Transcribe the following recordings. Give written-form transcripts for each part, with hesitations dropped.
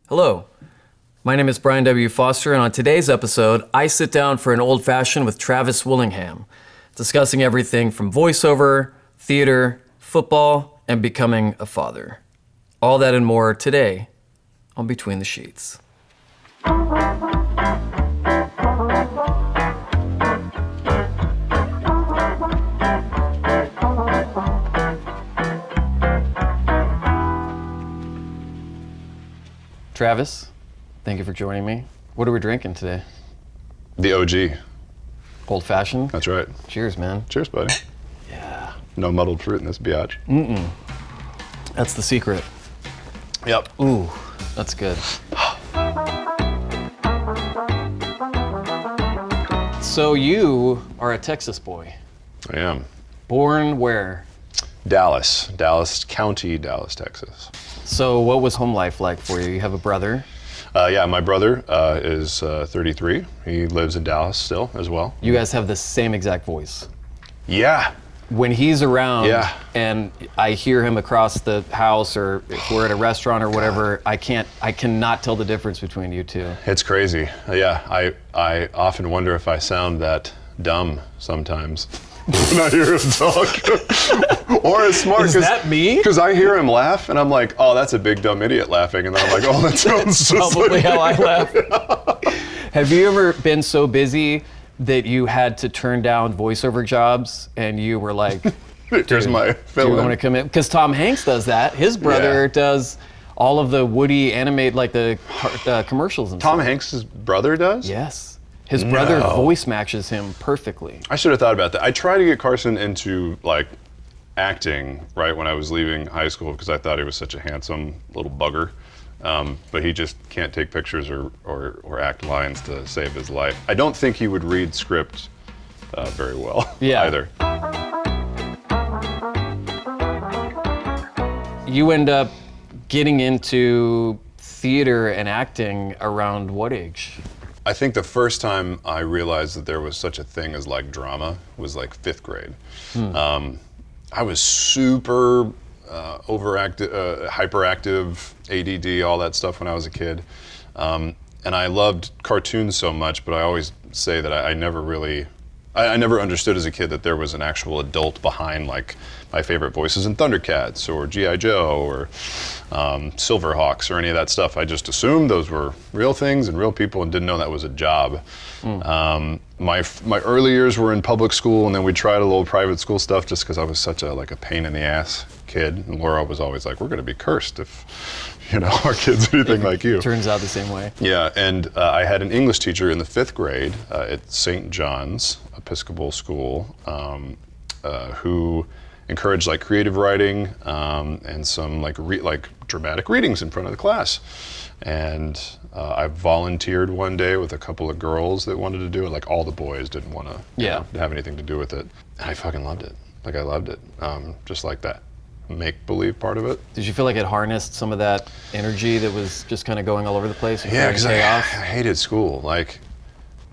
Hello, my name is Brian W. Foster, and on today's episode, I sit down for an old-fashioned with Travis Willingham, discussing everything from voiceover, theater, football, and becoming a father. All that and more today on Between the Sheets. Travis, thank you for joining me. What are we drinking today? The OG. Old fashioned? That's right. Cheers, man. Cheers, buddy. Yeah. No muddled fruit in this biatch. That's the secret. Yep. Ooh, that's good. So you are a Texas boy. I am. Born where? Dallas County, Dallas, Texas. So what was home life like for you? You have a brother. Yeah, my brother is 33. He lives in Dallas still as well. You guys have the same exact voice. Yeah. When he's around Yeah. and I hear him across the house, or if we're at a restaurant or whatever, I cannot tell the difference between you two. It's crazy. Yeah, I often wonder if I sound that dumb sometimes when I hear him talk. Or as smart. Is that me? Because I hear him laugh and I'm like, oh, that's a big dumb idiot laughing. And then I'm like, oh, that sounds just Probably like how I laugh. Have you ever been so busy that you had to turn down voiceover jobs and you were like, here's my do you fill want to come in? Because Tom Hanks does that. His brother does all of the Woody animate, like the commercials and Tom stuff. Hanks' brother does? Yes. His brother No. voice matches him perfectly. I should have thought about that. I tried to get Carson into like acting right when I was leaving high school because I thought he was such a handsome little bugger. But he just can't take pictures or act lines to save his life. I don't think he would read script very well either. You end up getting into theater and acting around what age? I think the first time I realized that there was such a thing as like drama was like 5th grade. I was super overactive, hyperactive, ADD, all that stuff when I was a kid. And I loved cartoons so much, but I always say that I never really, I never understood as a kid that there was an actual adult behind like my favorite voices in Thundercats or G.I. Joe or Silverhawks or any of that stuff. I just assumed those were real things and real people and didn't know that was a job. My early years were in public school, and then we tried a little private school stuff just because I was such a pain in the ass kid. And Laura was always like, we're going to be cursed if our kids anything like you. Turns out the same way. Yeah, and I had an English teacher in the 5th grade at St. John's Episcopal School who encouraged like creative writing and some like dramatic readings in front of the class. And I volunteered one day with a couple of girls that wanted to do it. Like all the boys didn't want to have anything to do with it. And I fucking loved it. Like I loved it. Just like that make-believe part of it. Did you feel like it harnessed some of that energy that was just kind of going all over the place? Yeah, because I hated school. Like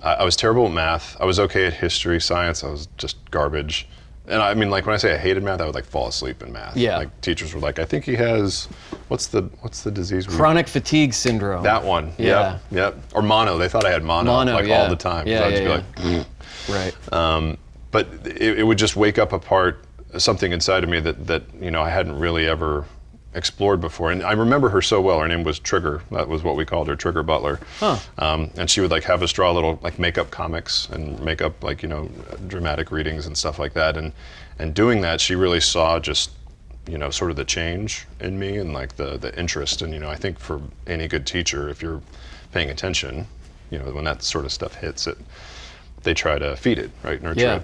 I was terrible at math. I was okay at history, science. I was just garbage. And I mean, like when I say I hated math, I would like fall asleep in math. Yeah. Like teachers were like, I think he has, what's the disease? Chronic fatigue syndrome. That one. Yeah. Yep. Or mono. They thought I had mono all the time. Yeah, I'd just be like, right. But it would just wake up a part, something inside of me that I hadn't really ever explored before. And I remember her so well. Her name was Trigger. That was what we called her, Trigger Butler. Huh. And she would like have us draw little like makeup comics and make up like, dramatic readings and stuff like that. And doing that, she really saw just, sort of the change in me and like the interest. And, I think for any good teacher, if you're paying attention, when that sort of stuff hits it, they try to feed it, right? Nurture it.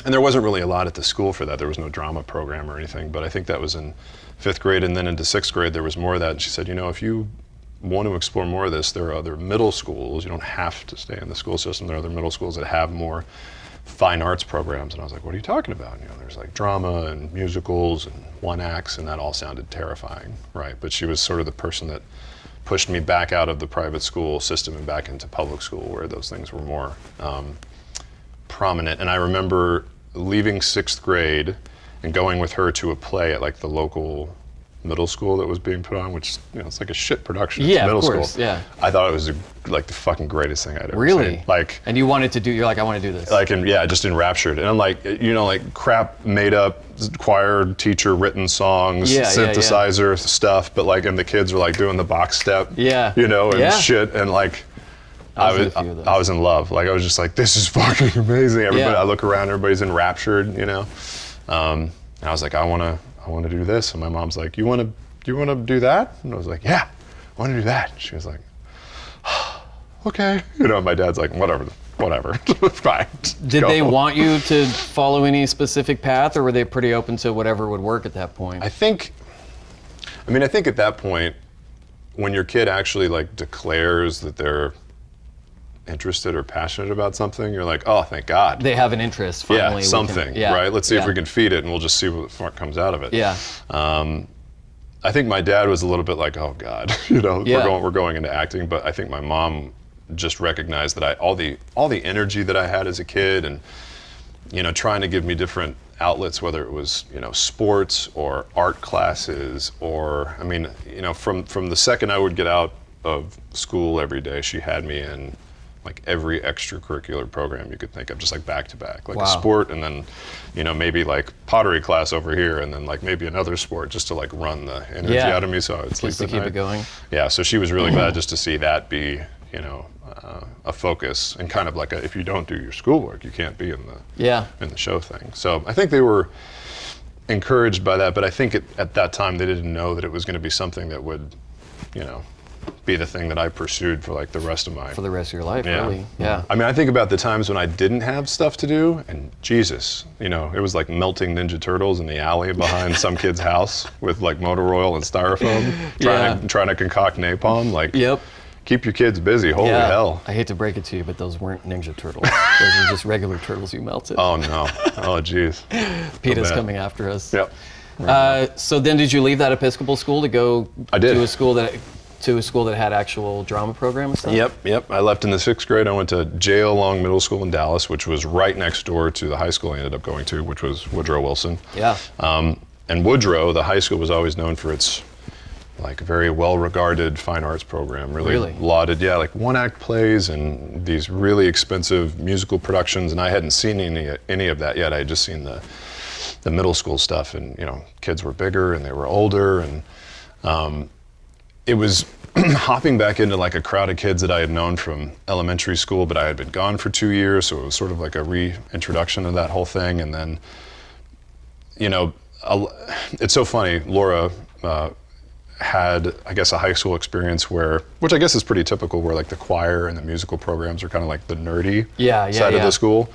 And there wasn't really a lot at the school for that. There was no drama program or anything, but I think that was in 5th grade, and then into 6th grade there was more of that. And she said, if you want to explore more of this, there are other middle schools. You don't have to stay in the school system. There are other middle schools that have more fine arts programs. And I was like, what are you talking about? There's like drama and musicals and one acts, and that all sounded terrifying, right? But she was sort of the person that pushed me back out of the private school system and back into public school where those things were more prominent. And I remember leaving 6th grade and going with her to a play at like the local middle school that was being put on, which, you know, it's like a shit production. Yeah, it's middle of course, school. yeah. I thought it was like the fucking greatest thing I'd ever Really? seen. Like, and you wanted to do, you're like, I want to do this. like, and yeah, just enraptured. And I'm like, you know, like crap made up choir teacher written songs, synthesizer stuff, but like, and the kids were like doing the box step, you know, and shit. And like, I was in love. Like, I was just like, this is fucking amazing. Everybody, I look around, everybody's enraptured, you know. And I was like, I want to do this. And my mom's like, you want to do that? And I was like, yeah, I want to do that. She was like, okay. You know, my dad's like, whatever, fine. Did they want you to follow any specific path, or were they pretty open to whatever would work at that point? I think at that point, when your kid actually like declares that they're interested or passionate about something, you're like, oh, thank God. They have an interest, finally. Yeah, something, right? Let's see if we can feed it, and we'll just see what the fuck comes out of it. Yeah. I think my dad was a little bit like, oh God, you know, we're going into acting, but I think my mom just recognized that all the energy that I had as a kid, and, you know, trying to give me different outlets, whether it was, you know, sports or art classes, or, I mean, you know, from the second I would get out of school every day, she had me in like every extracurricular program you could think of, just like back to back, like a sport, and then, you know, maybe like pottery class over here, and then like maybe another sport, just to like run the energy out of me, so I would sleep just to keep it going. Yeah, so she was really glad just to see that be, you know, a focus, and kind of like if you don't do your schoolwork, you can't be in the show thing. So I think they were encouraged by that, but I think at that time they didn't know that it was going to be something that would, you know, be the thing that I pursued for like the rest of your life, really. Yeah. I mean, I think about the times when I didn't have stuff to do, and Jesus, you know, it was like melting Ninja Turtles in the alley behind some kid's house with like motor oil and styrofoam, trying to concoct napalm. Like, keep your kids busy. Holy hell. I hate to break it to you, but those weren't Ninja Turtles. Those were just regular turtles you melted. Oh no. Oh geez. PETA's coming after us. Yep. So then did you leave that Episcopal school to go to a school that had actual drama program and stuff? Yep. I left in the 6th grade. I went to J.L. Long Middle School in Dallas, which was right next door to the high school I ended up going to, which was Woodrow Wilson. Yeah. And Woodrow, the high school, was always known for its like very well-regarded fine arts program. Really lauded, like one-act plays and these really expensive musical productions. And I hadn't seen any of that yet. I had just seen the middle school stuff, and, you know, kids were bigger and they were older, and it was hopping back into like a crowd of kids that I had known from elementary school, but I had been gone for 2 years, so it was sort of like a reintroduction of that whole thing. And then, you know, it's so funny, Laura had, I guess, a high school experience which I guess is pretty typical, where like the choir and the musical programs are kind of like the nerdy side of the school.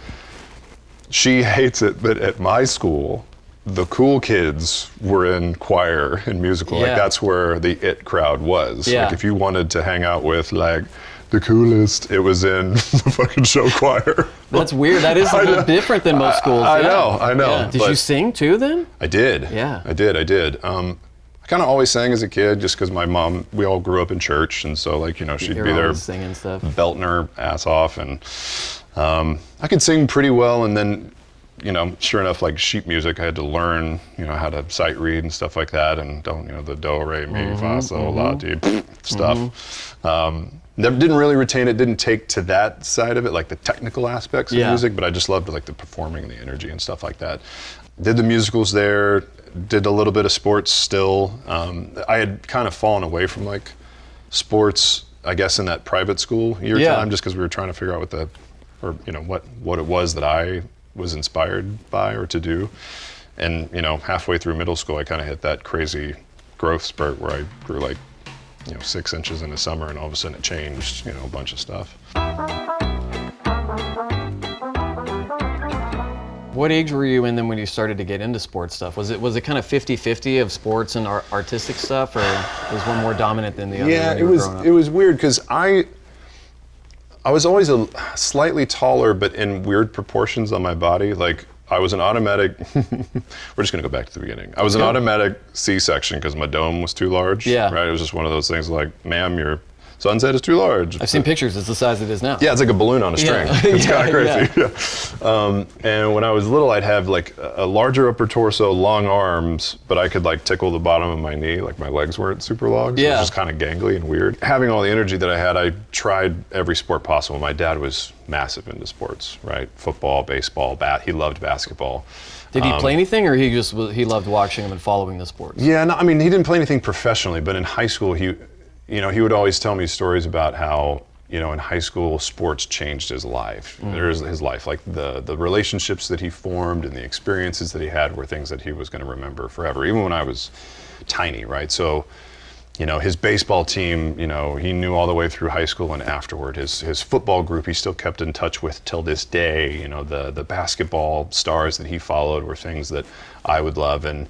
She hates it, but at my school, the cool kids were in choir and musical. Like, that's where the it crowd was. Like, if you wanted to hang out with like the coolest, it was in the fucking show choir. That's weird. That is a little different than most schools. I know. Yeah. Did you sing too then? I did. Yeah. I did. I kind of always sang as a kid, just because my mom, we all grew up in church, and so, like, you know, she'd be there singing stuff, belting her ass off, and I could sing pretty well. And then, you know, sure enough, like sheet music, I had to learn, you know, how to sight read and stuff like that, and the do, re, mi, fa, sol, la, ti, stuff. Didn't really retain it, didn't take to that side of it, like the technical aspects of music, but I just loved like the performing and the energy and stuff like that. Did the musicals there, did a little bit of sports still. I had kind of fallen away from like sports, I guess, in that private school year time, just because we were trying to figure out what it was that I was inspired by or to do. And, you know, halfway through middle school, I kind of hit that crazy growth spurt where I grew like, 6 inches in the summer, and all of a sudden it changed, a bunch of stuff. What age were you in then when you started to get into sports stuff? Was it kind of 50-50 of sports and artistic stuff, or was one more dominant than the other? Yeah, it was weird, because I was always a slightly taller, but in weird proportions on my body. Like, I was an automatic, we're just gonna go back to the beginning. I was an automatic C-section because my dome was too large. Yeah. Right, it was just one of those things like, ma'am, you're sunset is too large. I've seen pictures. It's the size it is now. Yeah, it's like a balloon on a string. Yeah. It's kind of Yeah, crazy. Yeah. And when I was little, I'd have like a larger upper torso, long arms, but I could like tickle the bottom of my knee. Like my legs weren't super long, so it was just kind of gangly and weird. Having all the energy that I had, I tried every sport possible. My dad was massive into sports, right? Football, baseball, he loved basketball. Did he play anything, or he loved watching them and following the sports? Yeah, no, I mean, he didn't play anything professionally, but in high school, he would always tell me stories about how, in high school, sports changed his life. His life, like the relationships that he formed and the experiences that he had were things that he was going to remember forever, even when I was tiny, right? So, his baseball team, he knew all the way through high school and afterward. His football group, he still kept in touch with till this day. The basketball stars that he followed were things that I would love. And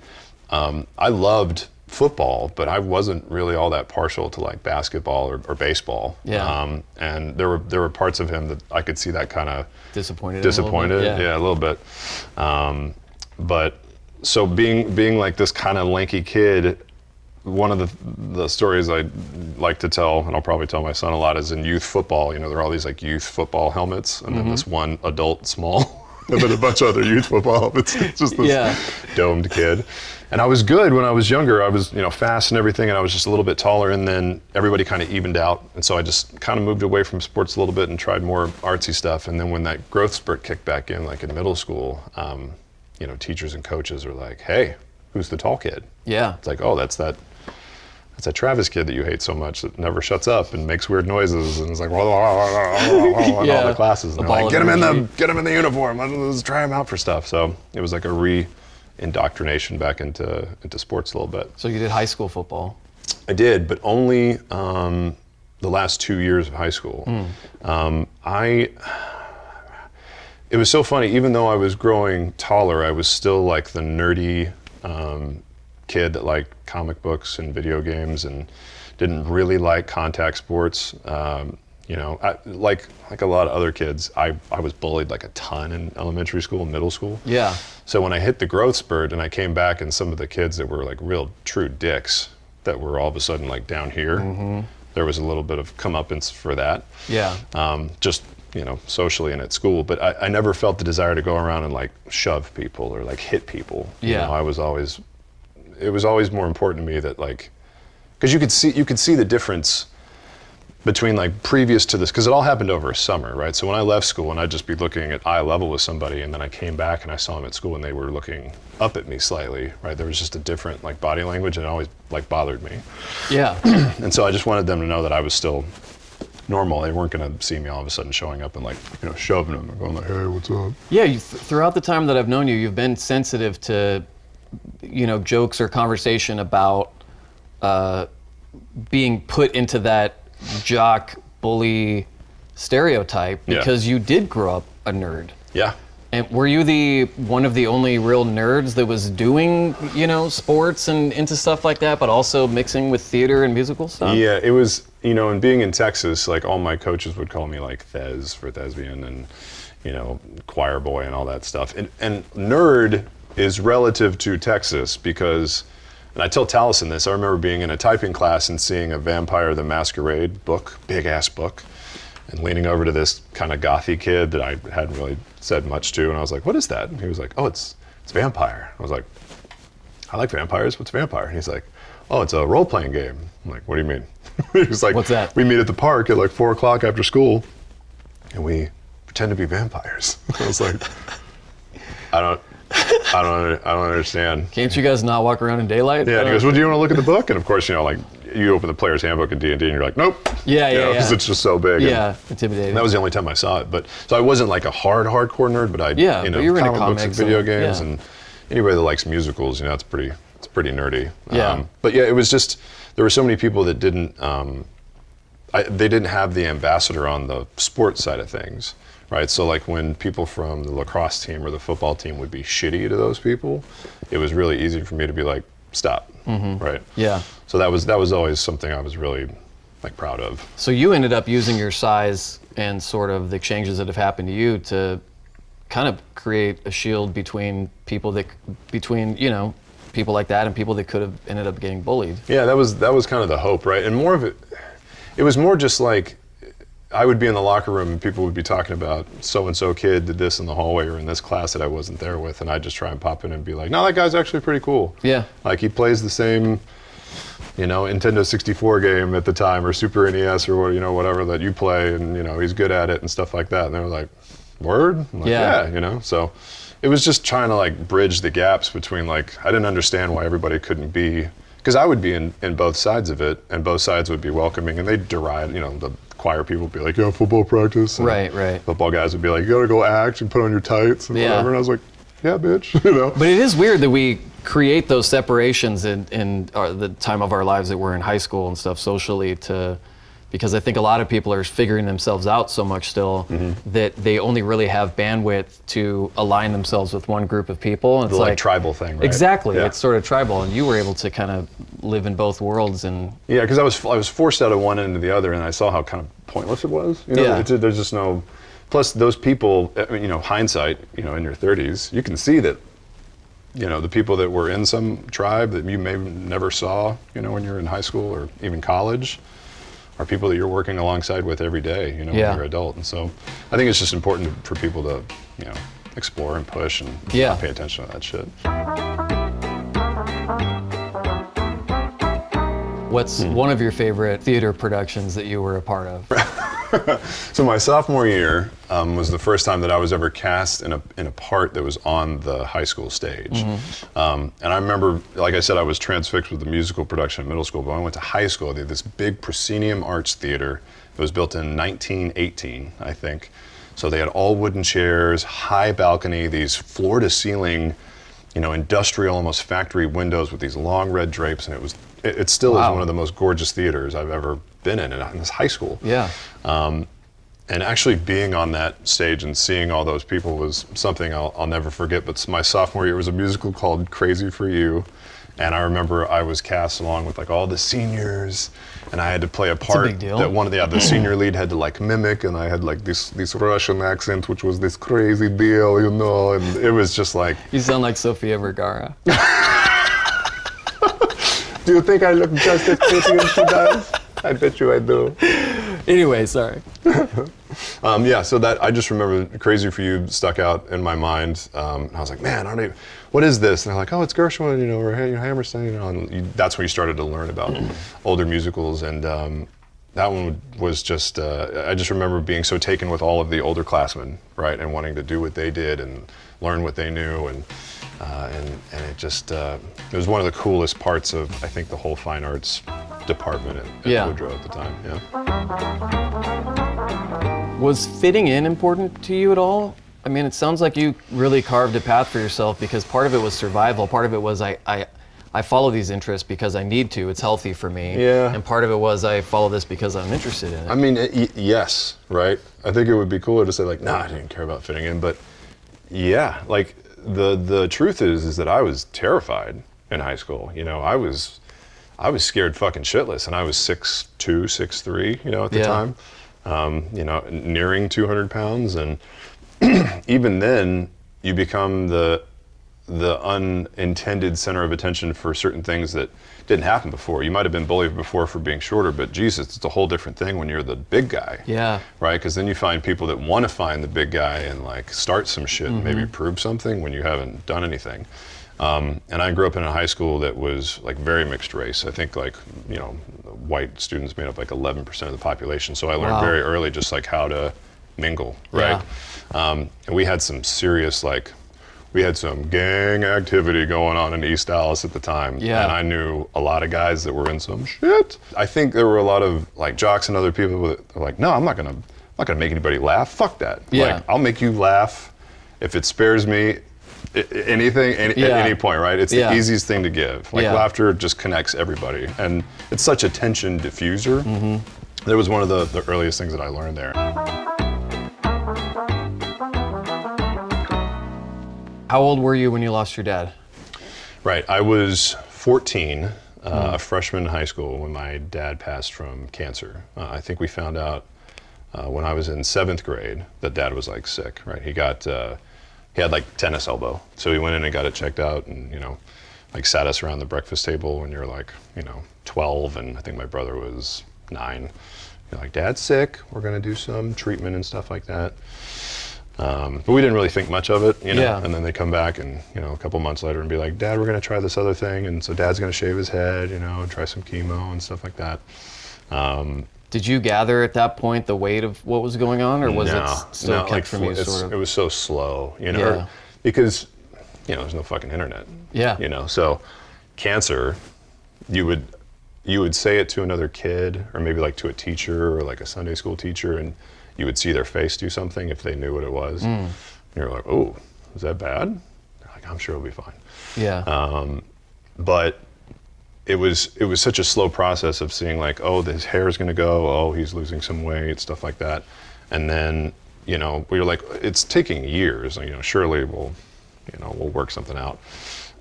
I loved football, but I wasn't really all that partial to like basketball or baseball. Yeah. And there were parts of him that I could see that kind of disappointed. Yeah, a little bit. But so being like this kind of lanky kid, one of the stories I like to tell, and I'll probably tell my son a lot, is in youth football. There are all these like youth football helmets, and then this one adult small, and then a bunch of other youth football helmets. It's just this domed kid. And I was good when I was younger. I was, fast and everything, and I was just a little bit taller. And then everybody kind of evened out, and so I just kind of moved away from sports a little bit and tried more artsy stuff. And then when that growth spurt kicked back in, like in middle school, teachers and coaches were like, "Hey, who's the tall kid?" Yeah. It's like, "Oh, that's that Travis kid that you hate so much that never shuts up and makes weird noises," and it's like, in all the classes. And they're like, get him in the uniform. Let's try him out for stuff. So it was like a re-indoctrination back into sports a little bit. So you did high school football? I did, but only the last 2 years of high school. It was so funny. Even though I was growing taller, I was still like the nerdy kid that liked comic books and video games and didn't really like contact sports. Like a lot of other kids, I was bullied like a ton in elementary school and middle school. Yeah. So when I hit the growth spurt and I came back, and some of the kids that were like real true dicks that were all of a sudden like down here, there was a little bit of comeuppance for that. Yeah. Just socially and at school, but I never felt the desire to go around and like shove people or like hit people. Yeah. It was always more important to me that like, because you could see the difference between like previous to this, because it all happened over a summer, right? So when I left school, and I'd just be looking at eye level with somebody, and then I came back and I saw them at school and they were looking up at me slightly, right? There was just a different like body language, and it always like bothered me. Yeah. And so I just wanted them to know that I was still normal. They weren't going to see me all of a sudden showing up and like, shoving them and going like, "Hey, what's up?" Yeah, throughout the time that I've known you, you've been sensitive to, jokes or conversation about being put into that jock bully stereotype because you did grow up a nerd. Yeah. And were you one of the only real nerds that was doing, sports and into stuff like that, but also mixing with theater and musical stuff? Yeah, it was, and being in Texas, like all my coaches would call me like Thez for thespian and, choir boy and all that stuff. And nerd is relative to Texas because, and I tell Taliesin this, I remember being in a typing class and seeing a Vampire the Masquerade book, big ass book, and leaning over to this kind of gothy kid that I hadn't really said much to, and I was like, "What is that?" And he was like, "Oh, it's Vampire." I was like, "I like vampires, what's Vampire?" And he's like, "Oh, it's a role-playing game." I'm like, "What do you mean?" He was like, "What's that?" "We meet at the park at like 4 o'clock after school, and we pretend to be vampires." I was like, I don't understand. Can't you guys not walk around in daylight? Yeah, and he goes, "Well, do you want to look at the book?" And of course, like you open the player's handbook in D&D and you're like, "Nope." Yeah. Because it's just so big. Yeah, intimidating. That was the only time I saw it. But so I wasn't like a hardcore nerd, but but you were into comic books and video games, and anybody that likes musicals, it's pretty nerdy. Yeah. But yeah, it was just, there were so many people that didn't, they didn't have the ambassador on the sports side of things. Right, so like when people from the lacrosse team or the football team would be shitty to those people, it was really easy for me to be like, "Stop," right? Yeah. So that was always something I was really like proud of. So you ended up using your size and sort of the changes that have happened to you to kind of create a shield between people people like that and people that could have ended up getting bullied. Yeah, that was kind of the hope, right? And more of it, It was more just like, I would be in the locker room and people would be talking about so-and-so kid did this in the hallway or in this class that I wasn't there with, and I'd just try and pop in and be like, no, that guy's actually pretty cool. Yeah. Like, he plays the same, Nintendo 64 game at the time, or Super NES, or whatever that you play, and he's good at it and stuff like that. And they were like, word? I'm like, yeah. So it was just trying to like bridge the gaps between, like, I didn't understand why everybody couldn't be, because I would be in both sides of it, and both sides would be welcoming, and they'd deride, the choir people would be like, yeah, football practice. And right. Football guys would be like, you gotta go act and put on your tights and whatever. And I was like, yeah, bitch, But it is weird that we create those separations in the time of our lives that we're in high school and stuff socially, because I think a lot of people are figuring themselves out so much still that they only really have bandwidth to align themselves with one group of people. And the it's like tribal thing, right? Exactly, Yeah. it's sort of tribal, and you were able to kind of live in both worlds. And yeah, because I was forced out of one end to the other, and I saw how kind of pointless it was. There's just no. Plus, those people, hindsight, in your 30s, you can see that, the people that were in some tribe that you maybe never saw, when you're in high school or even college, are people that you're working alongside with every day, when you're an adult. And so I think it's just important for people to, explore and push and not pay attention to that shit. what's one of your favorite theater productions that you were a part of? So my sophomore year was the first time that I was ever cast in a part that was on the high school stage. And I remember, like I said, I was transfixed with the musical production in middle school, but when I went to high school, they had this big proscenium arts theater. It was built in 1918, I think. So they had all wooden chairs, high balcony, these floor to ceiling, industrial, almost factory windows with these long red drapes, and it still is one of the most gorgeous theaters I've ever been in this high school. Yeah. And actually being on that stage and seeing all those people was something I'll never forget. But my sophomore year was a musical called Crazy for You. And I remember I was cast along with like all the seniors, and I had to play a part that one of the senior lead had to like mimic, and I had like this Russian accent, which was this crazy deal, and it was just like... You sound like Sofia Vergara. Do you think I look just as pretty as she does? I bet you I do. Anyway, sorry. So that I just remember Crazy for You stuck out in my mind. And I was like, man, what is this? And they're like, oh, it's Gershwin, or Hammerstein, and that's when you started to learn about older musicals. And that one was just, I just remember being so taken with all of the older classmen, right, and wanting to do what they did and learn what they knew, and it just, it was one of the coolest parts of, I think, the whole fine arts department at Woodrow at the time. Was fitting in important to you at all? I mean, it sounds like you really carved a path for yourself, because part of it was survival, part of it was I follow these interests because I need to, it's healthy for me. Yeah. And part of it was I follow this because I'm interested in it. I mean, yes, right? I think it would be cooler to say like, nah, I didn't care about fitting in, but yeah, like the truth is that I was terrified in high school. I was scared fucking shitless, and I was 6'2", 6'3", at the time. Nearing 200 pounds, and even then you become the unintended center of attention for certain things that didn't happen before. You might have been bullied before for being shorter, but Jesus, it's a whole different thing when you're the big guy. Yeah. Right? Because then you find people that want to find the big guy and like start some shit and maybe prove something when you haven't done anything. And I grew up in a high school that was like very mixed race. I think like, white students made up like 11% of the population. So I learned very early just like how to mingle, right? Yeah. And we had some serious we had some gang activity going on in East Dallas at the time. Yeah. And I knew a lot of guys that were in some shit. I think there were a lot of like jocks and other people that were like, no, I'm not gonna make anybody laugh. Fuck that. Yeah. Like, I'll make you laugh if it spares me anything at any point, right? It's the easiest thing to give. Like laughter just connects everybody, and it's such a tension diffuser. That was one of the earliest things that I learned there. How old were you when you lost your dad? Right, I was 14, a freshman in high school when my dad passed from cancer. I think we found out when I was in 7th grade that dad was like sick, right? He had like tennis elbow. So we went in and got it checked out, and, like sat us around the breakfast table when you're like, 12, and I think my brother was 9. You're like, Dad's sick, we're gonna do some treatment and stuff like that. But we didn't really think much of it, you know. Yeah. And then they come back and, you know, a couple months later and be like, Dad, we're gonna try this other thing, and so Dad's gonna shave his head, you know, and try some chemo and stuff like that. Did you gather at that point the weight of what was going on, or was it still kept from you, sort of? It was so slow, you know, because, you know, there's no fucking internet. Yeah. You know, so cancer, you would say it to another kid, or maybe like to a teacher or like a Sunday school teacher, and you would see their face do something if they knew what it was. And you're like, oh, is that bad? They're like, I'm sure it'll be fine. Yeah. But it was such a slow process of seeing like, oh, his hair is gonna go, oh, he's losing some weight, stuff like that. And then, you know, we were like, it's taking years, you know, surely we'll work something out.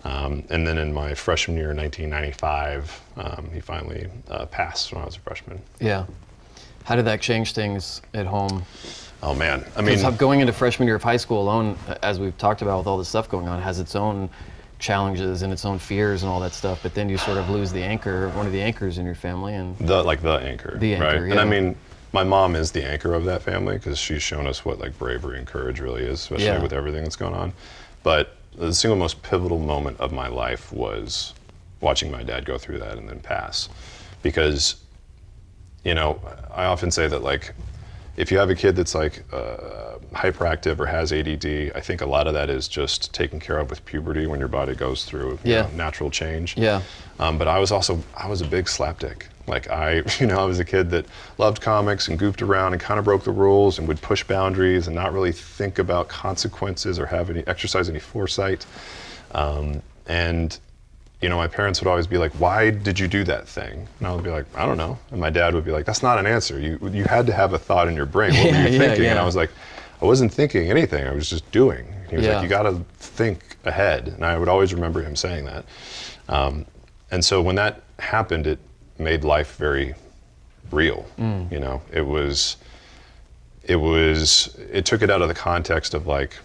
And then in my freshman year, 1995, he finally passed when I was a freshman. Yeah. How did that change things at home? Oh man, I mean, going into freshman year of high school alone, as we've talked about with all this stuff going on, has its own challenges and its own fears and all that stuff, but then you sort of lose the anchor, one of the anchors in your family, and the anchor, the anchor, right? yeah. And I mean, my mom is the anchor of that family because she's shown us what like bravery and courage really is, especially with everything that's going on. But the single most pivotal moment of my life was watching my dad go through that and then pass, because, you know, I often say that like, if you have a kid that's like hyperactive or has ADD, I think a lot of that is just taken care of with puberty when your body goes through you know, natural change. Yeah. But I was a big slapdick. Like I was a kid that loved comics and goofed around and kind of broke the rules and would push boundaries and not really think about consequences or exercise any foresight. And you know, my parents would always be like, why did you do that thing? And I would be like, I don't know. And my dad would be like, that's not an answer. You had to have a thought in your brain. What were you thinking? And I was like, I wasn't thinking anything. I was just doing. And he was like, you got to think ahead. And I would always remember him saying that. And so when that happened, it made life very real. You know, it took it out of the context of like,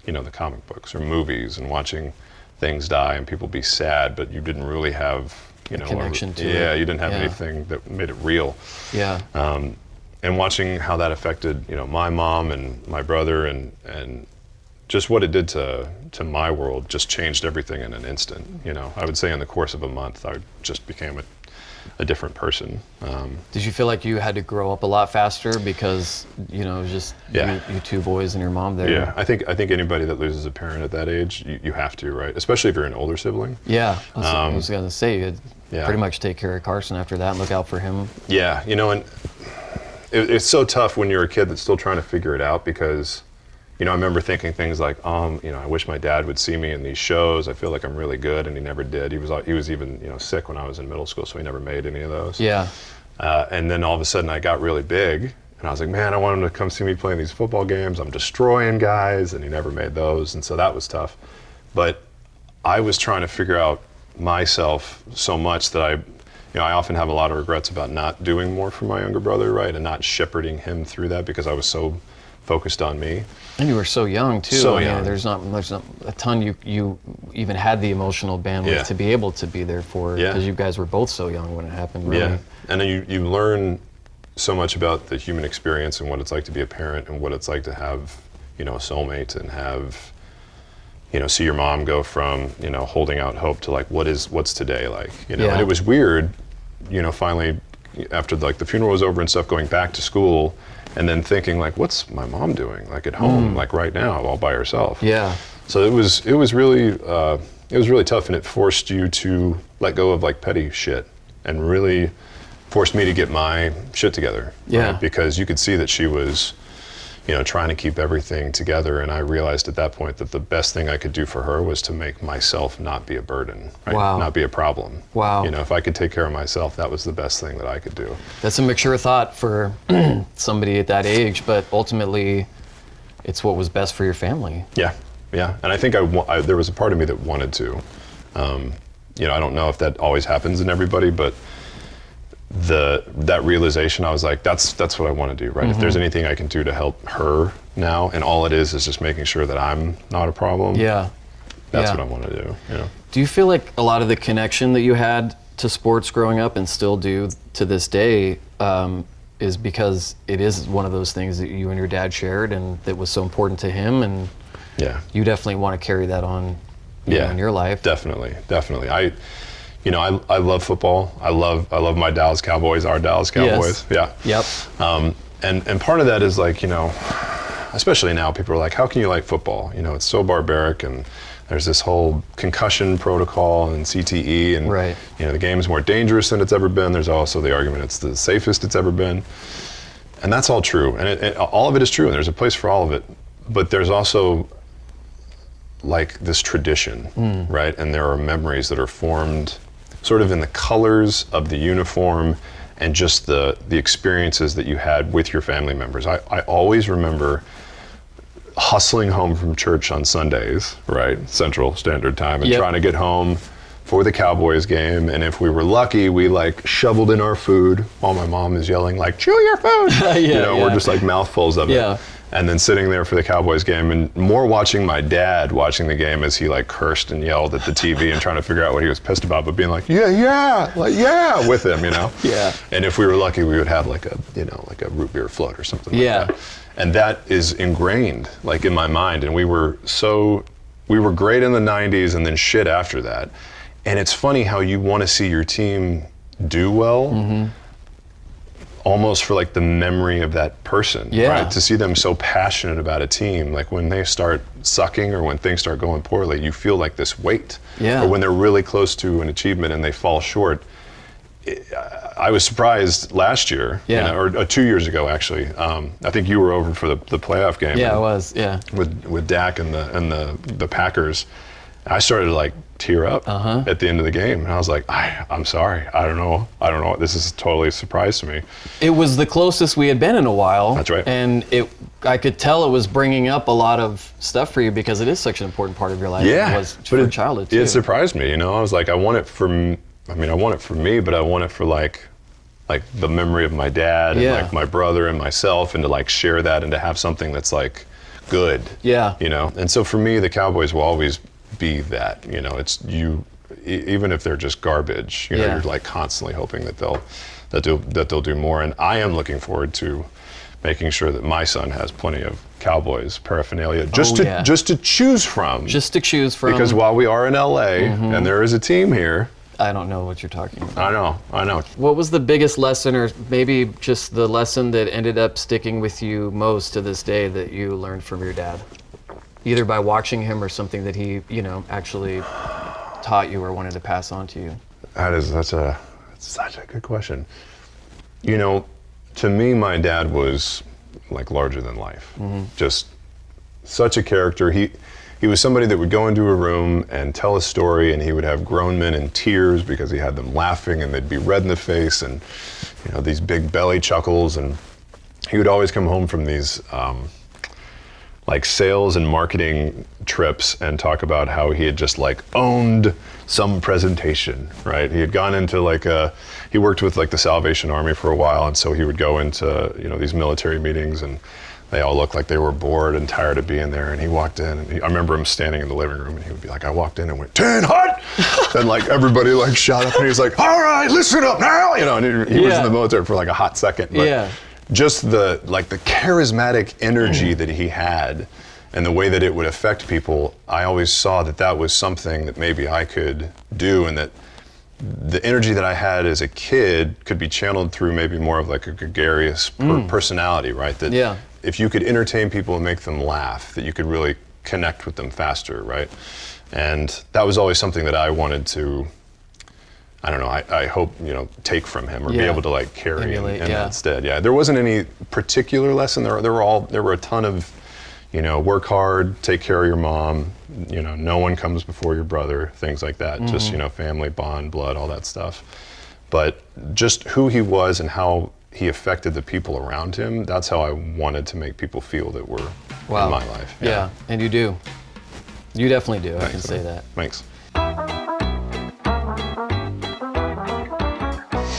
you know, the comic books or movies and watching things die and people be sad, but you didn't really have, you know, connection to it. it. You didn't have anything that made it real. Yeah. And watching how that affected, you know, my mom and my brother and just what it did to my world just changed everything in an instant. You know, I would say in the course of a month, I just became a different person. Did you feel like you had to grow up a lot faster because, you know, it was just you two boys and your mom there? Yeah, I think anybody that loses a parent at that age, you have to, right? Especially if you're an older sibling. Yeah, I was going to say, you had pretty much take care of Carson after that and look out for him. Yeah, you know, and it's so tough when you're a kid that's still trying to figure it out because, you know, I remember thinking things like, you know, I wish my dad would see me in these shows. I feel like I'm really good, and he never did. He was even, you know, sick when I was in middle school, so he never made any of those. Yeah. And then all of a sudden I got really big, and I was like, man, I want him to come see me playing these football games. I'm destroying guys, and he never made those, and so that was tough. But I was trying to figure out myself so much that I often have a lot of regrets about not doing more for my younger brother, right, and not shepherding him through that because I was so focused on me. And you were so young too. So young. young. There's not a ton you even had the emotional bandwidth to be able to be there for, because you guys were both so young when it happened. Really. Yeah, and then you learn so much about the human experience and what it's like to be a parent and what it's like to have, you know, a soulmate and have, you know, see your mom go from, you know, holding out hope to like what's today like, you know. And it was weird, you know, finally after like the funeral was over and stuff, going back to school and then thinking like, what's my mom doing like at home, like right now, all by herself? Yeah. So it was really tough, and it forced you to let go of like petty shit and really forced me to get my shit together. Yeah. Right? Because you could see that she was, you know, trying to keep everything together, and I realized at that point that the best thing I could do for her was to make myself not be a burden, right? Wow. Not be a problem. Wow. You know, if I could take care of myself, that was the best thing that I could do. That's a mature thought for somebody at that age, but ultimately it's what was best for your family. Yeah, yeah, and I think there was a part of me that wanted to. You know, I don't know if that always happens in everybody, but that realization, I was like, that's what I want to do, right? If there's anything I can do to help her now, and all it is just making sure that I'm not a problem. Yeah. That's what I want to do. You know? Do you feel like a lot of the connection that you had to sports growing up and still do to this day is because it is one of those things that you and your dad shared and that was so important to him, and you definitely want to carry that on in your life. Definitely. I love football. I love my Dallas Cowboys, our Dallas Cowboys. Yes. Yep. And part of that is like, especially now, people are like, how can you like football? It's so barbaric, and there's this whole concussion protocol and CTE, and the game's more dangerous than it's ever been. There's also the argument it's the safest it's ever been. And that's all true. And all of it is true, and there's a place for all of it. But there's also like this tradition, right? And there are memories that are formed sort of in the colors of the uniform and just the experiences that you had with your family members. I always remember hustling home from church on Sundays, right? Central Standard Time, and trying to get home for the Cowboys game. And if we were lucky, we like shoveled in our food while my mom is yelling like, chew your food. We're just like mouthfuls of it. And then sitting there for the Cowboys game, and more watching my dad watching the game as he like cursed and yelled at the TV and trying to figure out what he was pissed about, but being like, with him, And if we were lucky, we would have like a root beer float or something like that. And that is ingrained like in my mind. And we were great in the 90s and then shit after that. And it's funny how you want to see your team do well, almost for like the memory of that person, right? To see them so passionate about a team, like when they start sucking or when things start going poorly, you feel like this weight. Or when they're really close to an achievement and they fall short. I was surprised last year, or 2 years ago actually. I think you were over for the playoff game. Yeah, I was. With Dak and the Packers. I started to like tear up at the end of the game, and I was like, I'm sorry, I don't know. This is totally a surprise to me. It was the closest we had been in a while. That's right. And I could tell it was bringing up a lot of stuff for you because it is such an important part of your life. Yeah, it was for childhood too. It surprised me. I was like, I want it for me, but I want it for like the memory of my dad and like my brother and myself, and to like share that and to have something that's like good. And so for me, the Cowboys will always be that. It's you, even if they're just garbage, you're like constantly hoping that they'll do more. And I am looking forward to making sure that my son has plenty of Cowboys paraphernalia just to choose from. Because while we are in LA and there is a team here, I don't know what you're talking about. I know. What was the biggest lesson, or maybe just the lesson that ended up sticking with you most to this day that you learned from your dad? Either by watching him or something that he, actually taught you or wanted to pass on to you? That's such a good question. To me, my dad was like larger than life. Just such a character. He was somebody that would go into a room and tell a story, and he would have grown men in tears because he had them laughing, and they'd be red in the face, and these big belly chuckles. And he would always come home from these like sales and marketing trips and talk about how he had just like owned some presentation, right? He had gone into he worked with like the Salvation Army for a while, and so he would go into these military meetings, and they all looked like they were bored and tired of being there. And he walked in, and I remember him standing in the living room, and he would be like, I walked in and went, 10 hot! And like everybody like shot up, and he was like, all right, listen up now! And he was in the military for like a hot second. But just the charismatic energy that he had and the way that it would affect people, I always saw that was something that maybe I could do, and that the energy that I had as a kid could be channeled through maybe more of like a gregarious personality, right? That if you could entertain people and make them laugh, that you could really connect with them faster, right? And that was always something that I wanted to, I don't know, I hope, take from him or be able to like carry in instead. There wasn't any particular lesson. There were a ton of, work hard, take care of your mom, no one comes before your brother, things like that. Just, family, bond, blood, all that stuff. But just who he was and how he affected the people around him, that's how I wanted to make people feel that were in my life. Yeah, and you do. You definitely do. Thanks, I can say that. Thanks.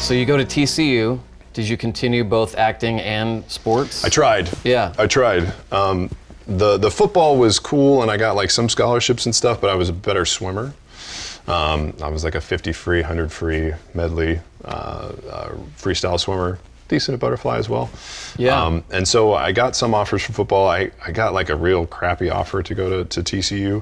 So you go to TCU. Did you continue both acting and sports? I tried. Yeah. I tried. The football was cool, and I got like some scholarships and stuff, but I was a better swimmer. I was like a 50 free, 100 free medley freestyle swimmer. Decent at butterfly as well. Yeah. And so I got some offers for football. I got like a real crappy offer to go to TCU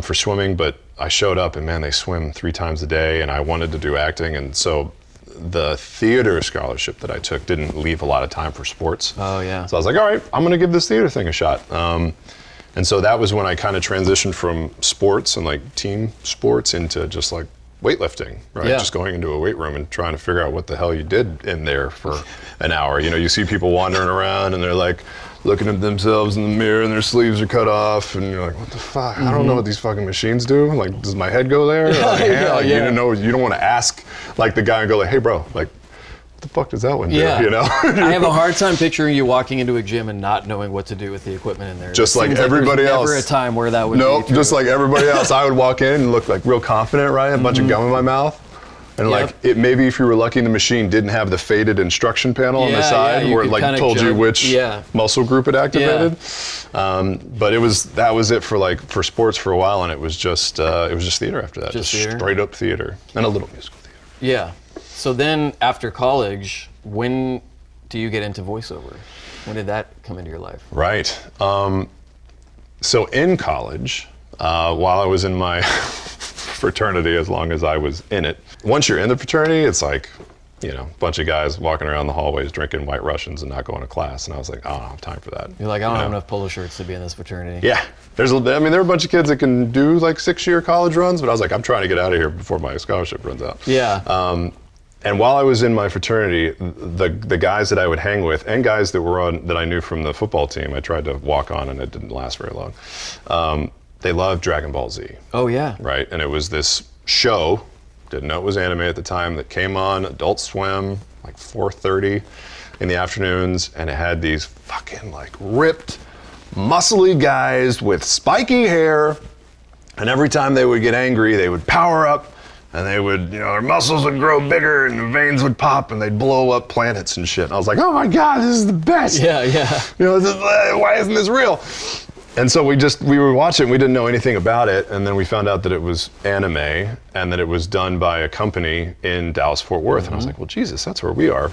for swimming, but I showed up and man, they swim 3 times a day and I wanted to do acting. And so the theater scholarship that I took didn't leave a lot of time for sports. Oh yeah. So I was like, all right, I'm gonna give this theater thing a shot. And so that was when I kind of transitioned from sports and like team sports into just like weightlifting, right? Yeah. Just going into a weight room and trying to figure out what the hell you did in there for an hour. You know, you see people wandering around and they're like looking at themselves in the mirror and their sleeves are cut off and you're like, what the fuck? I don't know what these fucking machines do. Like, does my head go there? Like, you don't want to ask like the guy and go like, hey bro, like, what the fuck does that one do? Yeah. You know? I have a hard time picturing you walking into a gym and not knowing what to do with the equipment in there. Just It like seems everybody there's else. Never a time where that would Nope, be true. just like everybody else. I would walk in and look like real confident, right? A bunch of gum in my mouth. And Yep. like, it maybe if you were lucky, the machine didn't have the faded instruction panel on the Yeah, side yeah, you where it could like kinda told you jump. which Yeah. muscle group it activated. But that was it for sports for a while, and it was just theater after that. Just theater? Straight up theater and a little musical theater. Yeah. So then after college, when do you get into voiceover? When did that come into your life? Right. So in college, while I was in my fraternity, as long as I was in it, once you're in the fraternity, it's like, you know, a bunch of guys walking around the hallways drinking White Russians and not going to class. And I was like, I don't have time for that. You're like, I don't You have know? enough polo shirts to be in this fraternity. Yeah. There are a bunch of kids that can do like 6-year college runs, but I was like, I'm trying to get out of here before my scholarship runs out. Yeah. And while I was in my fraternity, the guys that I would hang with and guys that were on that I knew from the football team, I tried to walk on and it didn't last very long. They loved Dragon Ball Z, Oh yeah. right? And it was this show, didn't know it was anime at the time, that came on Adult Swim, like 4:30 in the afternoons, and it had these fucking like ripped, muscly guys with spiky hair, and every time they would get angry, they would power up, and they would, you know, their muscles would grow bigger, and the veins would pop, and they'd blow up planets and shit. And I was like, oh my God, this is the best. Yeah, yeah. You know, why isn't this real? And so we would watch it and we didn't know anything about it. And then we found out that it was anime and that it was done by a company in Dallas, Fort Worth. And I was like, well, Jesus, that's where we are.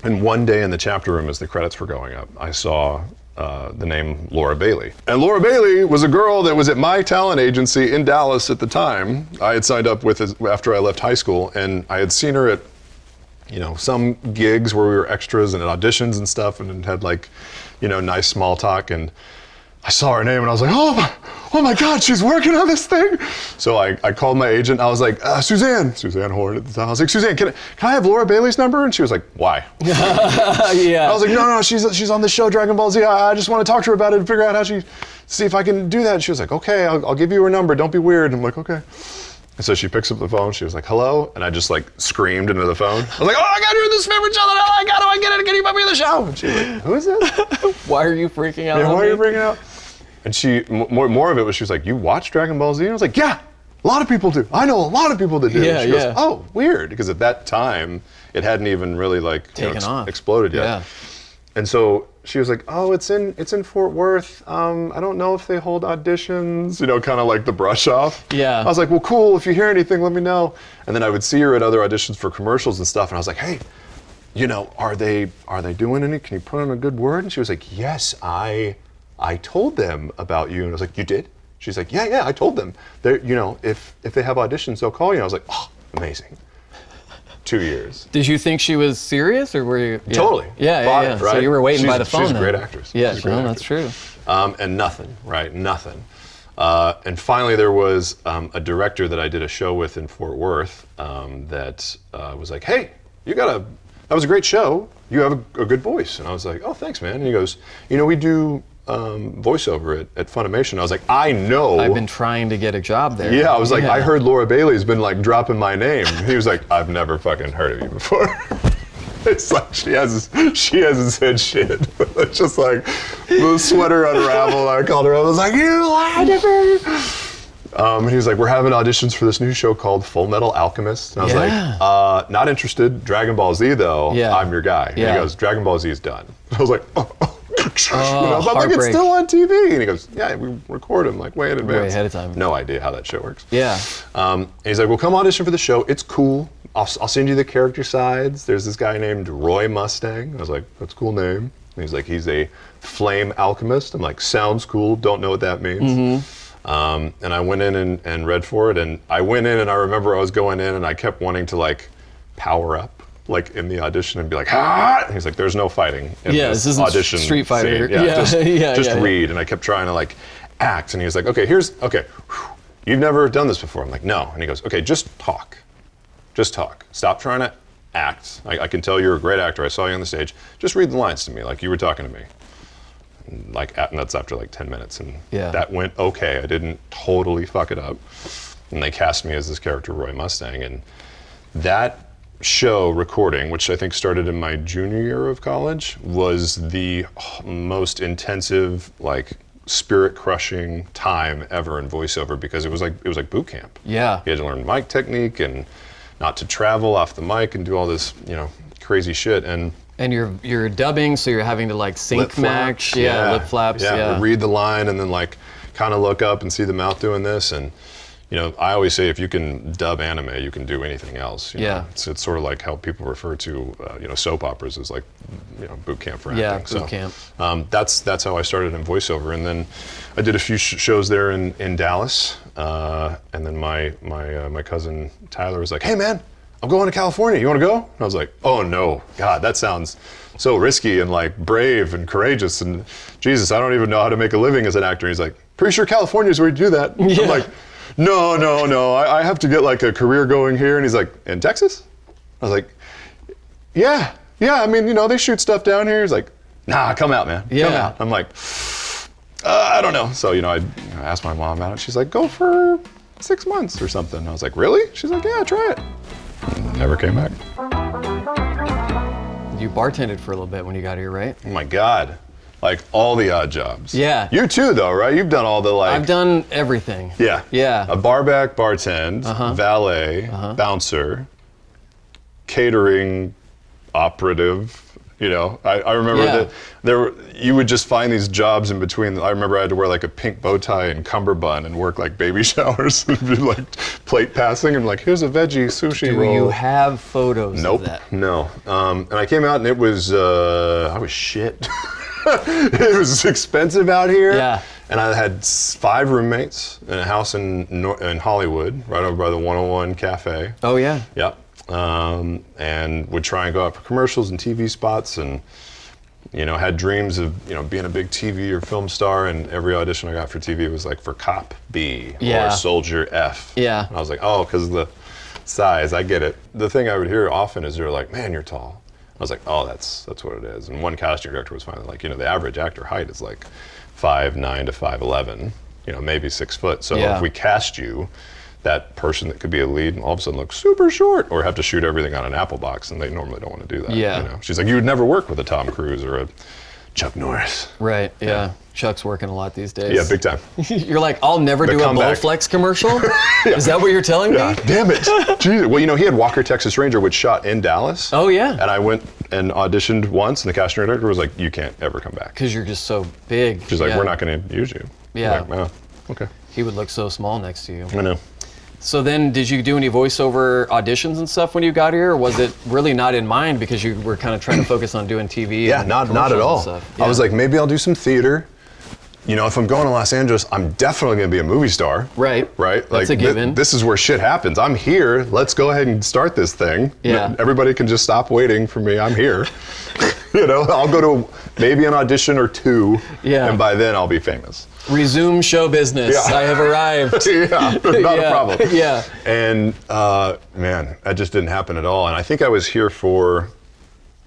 And one day in the chapter room as the credits were going up, I saw the name Laura Bailey. And Laura Bailey was a girl that was at my talent agency in Dallas at the time. I had signed up with after I left high school, and I had seen her at, you know, some gigs where we were extras and at auditions and stuff, and had like, you know, nice small talk. And I saw her name and I was like, oh my God, she's working on this thing. So I called my agent. I was like, Suzanne Horn at the time. I was like, Suzanne, can I have Laura Bailey's number? And she was like, why? Yeah. I was like, no, she's on the show Dragon Ball Z. I just want to talk to her about it and figure out how see if I can do that. And she was like, okay, I'll give you her number. Don't be weird. And I'm like, okay. And so she picks up the phone. She was like, hello. And I just like screamed into the phone. I was like, oh my God, you're in this favorite show. How do I get it? Can you put me in the show? And she was like, who is this? Why are you freaking out? Yeah, on why me? are you freaking out? And she, more of it was, she was like, you watch Dragon Ball Z? And I was like, yeah, a lot of people do. I know a lot of people that do. Yeah, And she goes, yeah. oh, weird. Because at that time, it hadn't even really like Taken off. exploded yet. Yeah. And so she was like, oh, it's in Fort Worth. I don't know if they hold auditions, you know, kind of like the brush off. Yeah. I was like, well, cool. If you hear anything, let me know. And then I would see her at other auditions for commercials and stuff. And I was like, hey, you know, are they doing any? Can you put in a good word? And she was like, yes, I told them about you. And I was like, you did? She's like, yeah, I told them. They're, you know, if they have auditions, they'll call you. And I was like, oh, amazing. 2 years. Did you think she was serious, or were you? Yeah. Totally. Yeah, Bought yeah. it, right? So you were waiting by the phone. She's a then. great actress. Yeah, She's a great that's true. And nothing, right? Nothing. And finally, there was a director that I did a show with in Fort Worth that was like, hey, that was a great show. You have a good voice. And I was like, oh, thanks, man. And he goes, you know, we do voiceover at Funimation. I was like, I know. I've been trying to get a job there. Yeah, I was like, I heard Laura Bailey's been like dropping my name. He was like, I've never fucking heard of you before. It's like she hasn't said shit. It's just like the sweater unraveled. I called her. I was like, you lied to me. He was like, we're having auditions for this new show called Full Metal Alchemist. And I was like, not interested. Dragon Ball Z though. Yeah. I'm your guy. And Yeah. he goes, Dragon Ball Z is done. I was like, oh. But I'm like, it's still on TV. And he goes, yeah, we record them like way in advance. Way ahead of time. No idea how that shit works. Yeah. And he's like, well, come audition for the show. It's cool. I'll send you the character sides. There's this guy named Roy Mustang. I was like, that's a cool name. And he's like, he's a flame alchemist. I'm like, sounds cool. Don't know what that means. And I went in and read for it. And I went in and I remember I was going in and I kept wanting to like power up like in the audition and be like, ah! And he's like, there's no fighting in this isn't audition Street Fighter. scene. Just Yeah. read. And I kept trying to like act. And he was like, okay, you've never done this before. I'm like, no. And he goes, okay, just talk. Just talk. Stop trying to act. I can tell you're a great actor. I saw you on the stage. Just read the lines to me like you were talking to me. And that's after like 10 minutes. And that went okay. I didn't totally fuck it up. And they cast me as this character, Roy Mustang. And that show recording, which I think started in my junior year of college, was the most intensive, like spirit-crushing time ever in voiceover because it was like boot camp. Yeah. You had to learn mic technique and not to travel off the mic and do all this, crazy shit. And you're dubbing, so you're having to like sync match, lip flaps, read the line and then like kind of look up and see the mouth doing this. And I always say if you can dub anime, you can do anything else. It's sort of like how people refer to soap operas as like boot camp for acting. Yeah, boot camp. That's how I started in voiceover, and then I did a few shows there in Dallas, and then my cousin Tyler was like, "Hey man, I'm going to California. You want to go?" And I was like, "Oh no, God, that sounds so risky and like brave and courageous, and Jesus, I don't even know how to make a living as an actor." He's like, "Pretty sure California is where you do that." Yeah. I'm like, No. I have to get like a career going here. And he's like, in Texas? I was like, yeah. I mean, they shoot stuff down here. He's like, nah, come out, man. Yeah. Come out. I'm like, I don't know. So, I asked my mom out. She's like, go for 6 months or something. I was like, really? She's like, yeah, try it. And never came back. You bartended for a little bit when you got here, right? Oh my God. Like all the odd jobs. Yeah. You too, though, right? You've done all the like. I've done everything. Yeah. Yeah. A barback, bartend, valet, bouncer, catering operative. I remember that you would just find these jobs in between. I remember I had to wear like a pink bow tie and cummerbund and work like baby showers and be like plate passing and like, here's a veggie sushi roll. Do you have photos Nope. of that? No. And I came out and it was, I was shit. It was expensive out here. Yeah. And I had 5 roommates in a house in Hollywood, right over by the 101 Cafe. Oh yeah. Yep. And would try and go out for commercials and TV spots, and had dreams of being a big TV or film star. And every audition I got for TV was like for Cop B or Soldier F. Yeah. And I was like, oh, because of the size, I get it. The thing I would hear often is they're like, man, you're tall. I was like, oh, that's what it is. And one casting director was finally like, the average actor height is like 5'9" to 5'11", maybe 6 foot. So if we cast you, that person that could be a lead all of a sudden looks super short or have to shoot everything on an Apple box, and they normally don't want to do that. Yeah. She's like, you would never work with a Tom Cruise or a Chuck Norris. Right, yeah. Chuck's working a lot these days. Yeah, big time. You're like, I'll never do comeback. a Bowflex commercial? Is that what you're telling me? Damn it. Jesus. Well, he had Walker, Texas Ranger, which shot in Dallas. Oh, yeah. And I went and auditioned once, and the casting director was like, you can't ever come back. Because you're just so big. She's like, we're not going to use you. Yeah. I'm like, oh, okay. He would look so small next to you. I know. So then, did you do any voiceover auditions and stuff when you got here, or was it really not in mind because you were kind of trying to focus on doing TV? Yeah, and not at commercials all. and stuff? Yeah. I was like, maybe I'll do some theater. If I'm going to Los Angeles, I'm definitely going to be a movie star. Right. Right? That's a given. This is where shit happens. I'm here. Let's go ahead and start this thing. Yeah. Everybody can just stop waiting for me. I'm here. I'll go to maybe an audition or 2. Yeah. And by then I'll be famous. Resume show business. Yeah. I have arrived. Yeah, not a problem. Yeah. And man, that just didn't happen at all. And I think I was here for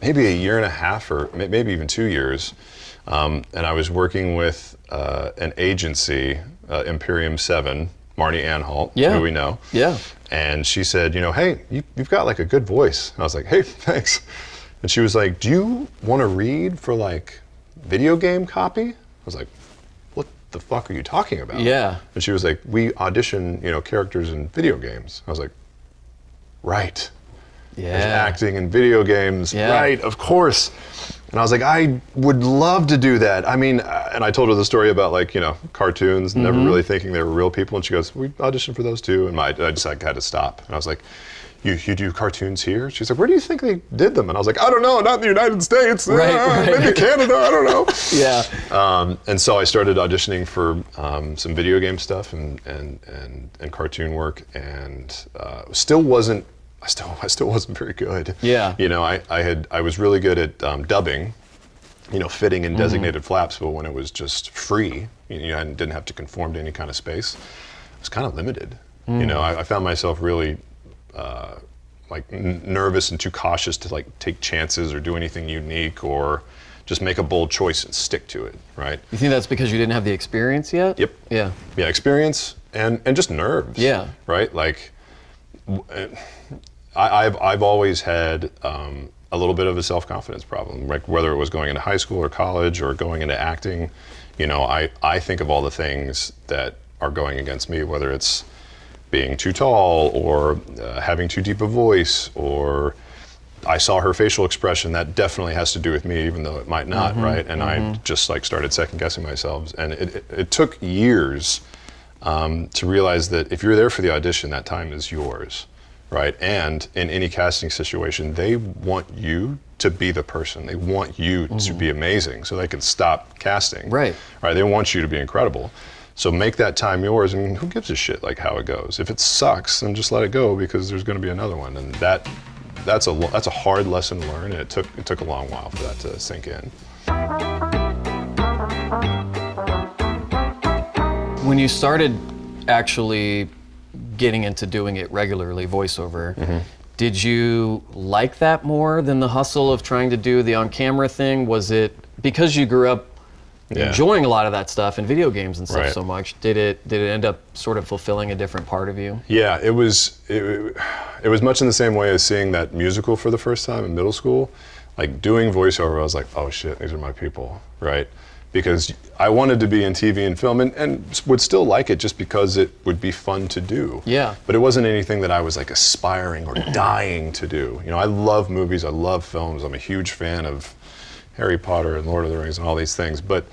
maybe a year and a half or maybe even 2 years. And I was working with an agency, Imperium 7, Marnie Anhalt, who we know. Yeah. And she said, hey, you've got like a good voice. And I was like, hey, thanks. And she was like, do you want to read for like video game copy? I was like, what the fuck are you talking about? Yeah. And she was like, we audition, characters in video games. I was like, right. Yeah. There's acting in video games. Yeah. Right, of course. And I was like, I would love to do that. I mean, and I told her the story about like, you know, cartoons, never really thinking they were real people. And she goes, we auditioned for those too. And I just like had to stop. And I was like, you do cartoons here? She's like, where do you think they did them? And I was like, I don't know, not in the United States. Right. Maybe Canada, I don't know. Yeah. And so I started auditioning for some video game stuff and cartoon work, and I still wasn't very good. Yeah. You know, I was really good at dubbing, you know, fitting in designated flaps, but when it was just free, you know, I didn't have to conform to any kind of space, I was kind of limited. You know, I found myself really nervous and too cautious to like take chances or do anything unique or just make a bold choice and stick to it, right? You think that's because you didn't have the experience yet? Yep. Yeah. Yeah, experience and just nerves. Yeah. Right? Like, I've always had a little bit of a self-confidence problem, like whether it was going into high school or college or going into acting. You know, I think of all the things that are going against me, whether it's being too tall or having too deep a voice, or I saw her facial expression, that definitely has to do with me, even though it might not, right? And I just like started second guessing myself. And it took years to realize that if you're there for the audition, that time is yours, right? And in any casting situation, they want you to be the person. They want you to be amazing so they can stop casting. Right. Right, they want you to be incredible. So make that time yours, and who gives a shit like how it goes? If it sucks, then just let it go, because there's going to be another one. And that's a hard lesson to learn, and it took a long while for that to sink in. When you started actually getting into doing it regularly, voiceover, did you like that more than the hustle of trying to do the on-camera thing? Was it because you grew up enjoying a lot of that stuff and video games and stuff so much, did it end up sort of fulfilling a different part of you? Yeah, it was much in the same way as seeing that musical for the first time in middle school. Like doing voiceover, I was like, oh shit, these are my people, right? Because I wanted to be in TV and film and would still like it just because it would be fun to do. Yeah. But it wasn't anything that I was like aspiring or dying to do. You know, I love movies, I love films, I'm a huge fan of Harry Potter and Lord of the Rings and all these things, but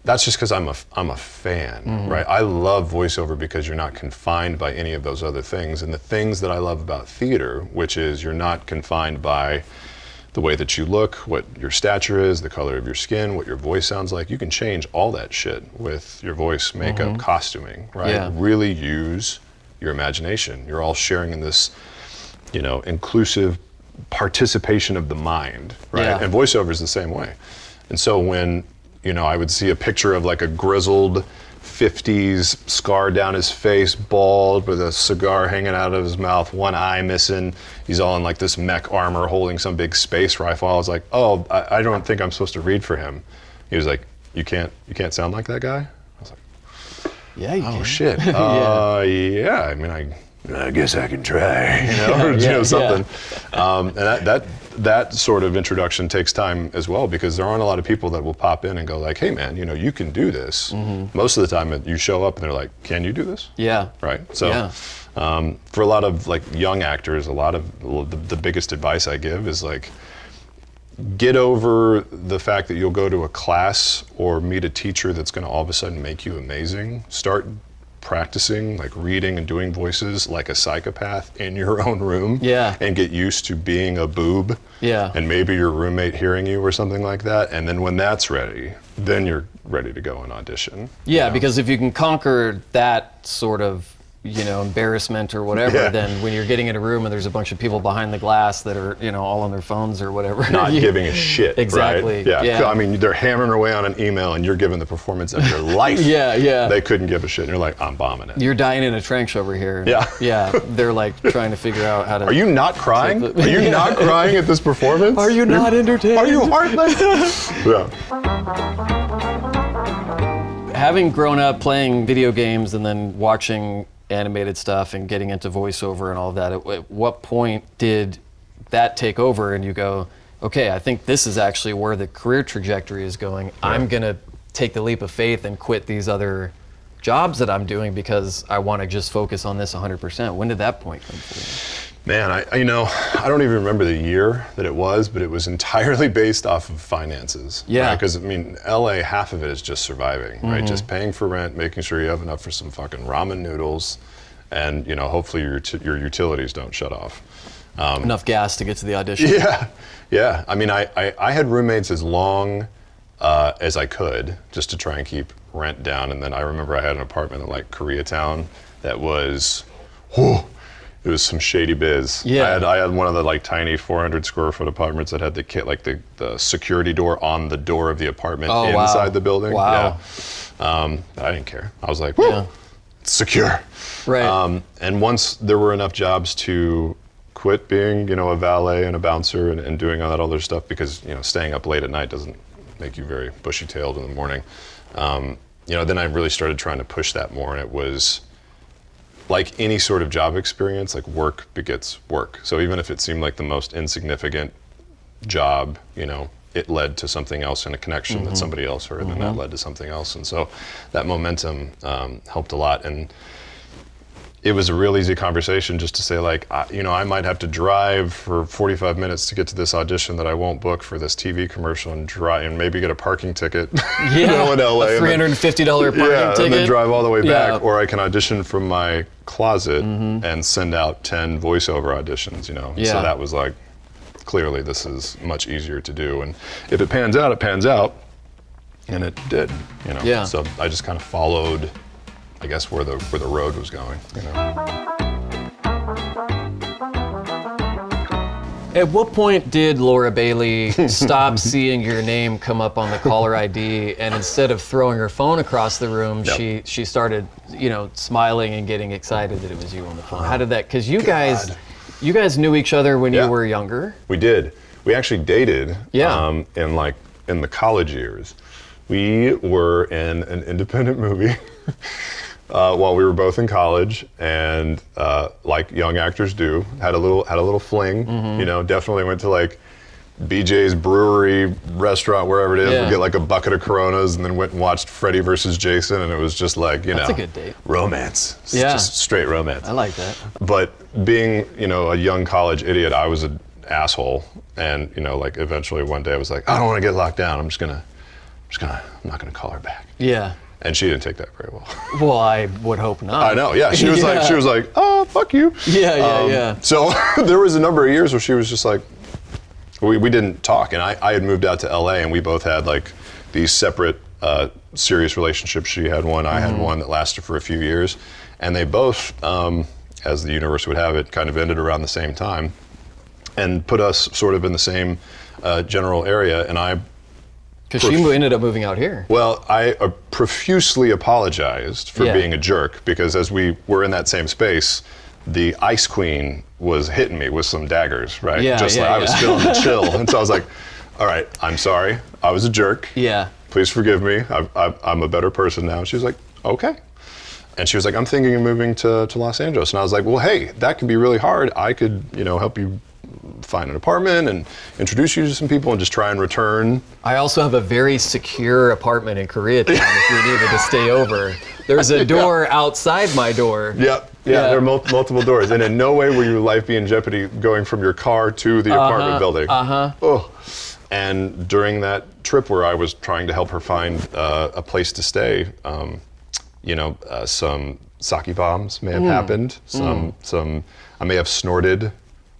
that's just because I'm a fan, right? I love voiceover because you're not confined by any of those other things. And the things that I love about theater, which is you're not confined by the way that you look, what your stature is, the color of your skin, what your voice sounds like. You can change all that shit with your voice, makeup, costuming, right? Yeah. Really use your imagination. You're all sharing in this, you know, inclusive participation of the mind, right? Yeah. And voiceover is the same way. And so when, you know, I would see a picture of like a grizzled 50s scar down his face, bald, with a cigar hanging out of his mouth, one eye missing. He's all in like this mech armor holding some big space rifle. I was like, oh, I don't think I'm supposed to read for him. He was like, you can't sound like that guy? I was like, Yeah, you can. shit. Yeah, I mean, I guess I can try, you know, or, you know, something. And that sort of introduction takes time as well, because there aren't a lot of people that will pop in and go like, hey man, you know, you can do this. Most of the time you show up and they're like, can you do this? Yeah. Right. So for a lot of like young actors, a lot of the biggest advice I give is like, get over the fact that you'll go to a class or meet a teacher that's going to all of a sudden make you amazing. Start practicing, like reading and doing voices like a psychopath in your own room. Yeah. And get used to being a boob. Yeah. And maybe your roommate hearing you or something like that. And then when that's ready, then you're ready to go and audition. Yeah, you know? because if you can conquer that sort of, you know, embarrassment or whatever, then when you're getting in a room and there's a bunch of people behind the glass that are, you know, all on their phones or whatever. Not giving a shit, Exactly. Right? Yeah. I mean, they're hammering away on an email and you're giving the performance of your life. Yeah. They couldn't give a shit. And you're like, I'm bombing it. You're dying in a trench over here. Yeah. Yeah. They're like trying to figure out how to. Are you not crying? Are you not crying at this performance? Are you not entertained? Are you heartless? Yeah. Having grown up playing video games and then watching animated stuff and getting into voiceover and all of that, at what point did that take over and you go, okay, I think this is actually where the career trajectory is going. Yeah. I'm gonna take the leap of faith and quit these other jobs that I'm doing because I want to just focus on this 100%. When did that point come for you? Man, I don't even remember the year that it was, but it was entirely based off of finances. Yeah. Because, I mean, LA, half of it is just surviving, right? Just paying for rent, making sure you have enough for some fucking ramen noodles, and, hopefully your utilities don't shut off. Enough gas to get to the audition. Yeah. I mean, I had roommates as long as I could, just to try and keep rent down. And then I remember I had an apartment in like Koreatown that was, it was some shady biz. Yeah. I had one of the like tiny 400 square foot apartments that had the security door on the door of the apartment inside the building. Wow. Yeah. But I didn't care. I was like, whoa, it's secure. Right. And once there were enough jobs to quit being, a valet and a bouncer and doing all that other stuff, because, staying up late at night doesn't make you very bushy-tailed in the morning. Then I really started trying to push that more, and it was like any sort of job experience, like work begets work. So even if it seemed like the most insignificant job, it led to something else and a connection that somebody else heard, and that led to something else. And so that momentum helped a lot. And it was a real easy conversation just to say, like, I might have to drive for 45 minutes to get to this audition that I won't book for this TV commercial, and maybe get a parking ticket in LA. A $350 parking ticket. And then drive all the way back. Or I can audition from my closet and send out 10 voiceover auditions, Yeah. So that was like, clearly this is much easier to do. And if it pans out, it pans out. And it did, Yeah. So I just kind of followed, I guess, where the road was going. At what point did Laura Bailey stop seeing your name come up on the caller ID, and instead of throwing her phone across the room, she started, smiling and getting excited that it was you on the phone? How did that? Because you guys knew each other when you were younger. We did. We actually dated. Yeah. In the college years, we were in an independent movie. While we were both in college, and like young actors do, had a little fling. Definitely went to like BJ's Brewery restaurant, wherever it is. Yeah. We get like a bucket of Coronas, and then went and watched Freddy vs. Jason, and it was just like That's a good date. Romance. It's Yeah. just straight romance. I like that. But being a young college idiot, I was an asshole, and like eventually one day I was like, I don't want to get locked down. I'm not gonna call her back. Yeah. And she didn't take that very well. Well, I would hope not. I know, yeah. She was like, oh, fuck you. Yeah. So there was a number of years where she was just like, we didn't talk. And I had moved out to LA, and we both had like these separate serious relationships. She had one, I had one that lasted for a few years. And they both, as the universe would have it, kind of ended around the same time and put us sort of in the same general area. And because she ended up moving out here. Well, I profusely apologized for being a jerk, because as we were in that same space, the Ice Queen was hitting me with some daggers, right? I was feeling the chill. And so I was like, all right, I'm sorry. I was a jerk. Yeah. Please forgive me. I'm a better person now. And she was like, okay. And she was like, I'm thinking of moving to Los Angeles. And I was like, well, hey, that can be really hard. I could, help you find an apartment and introduce you to some people and just try and return. I also have a very secure apartment in Koreatown if you needed to stay over. There's a door outside my door. Yep. Yeah, there are multiple doors. And in no way will your life be in jeopardy going from your car to the apartment building. Oh. And during that trip where I was trying to help her find a place to stay, some sake bombs may have happened. I may have snorted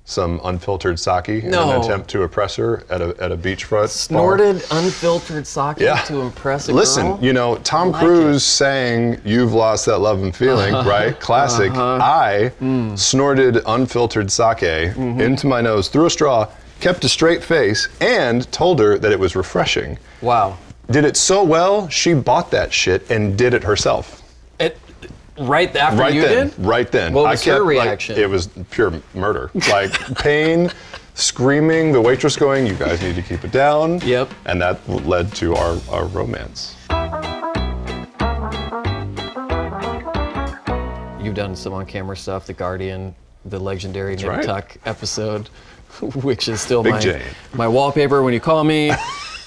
some unfiltered sake in an attempt to impress her at a beachfront Snorted bar. Unfiltered sake to impress a girl? Listen, Tom Cruise sang "You've Lost That Love and Feeling," right? Classic. I snorted unfiltered sake into my nose through a straw, kept a straight face, and told her that it was refreshing. Wow. Did it so well, she bought that shit and did it herself. Right after you did? Right then. What was her reaction? It was pure murder. Like pain, screaming, the waitress going, you guys need to keep it down. Yep. And that led to our romance. You've done some on-camera stuff, The Guardian, the legendary Nip right. Tuck episode, which is still Big my wallpaper when you call me.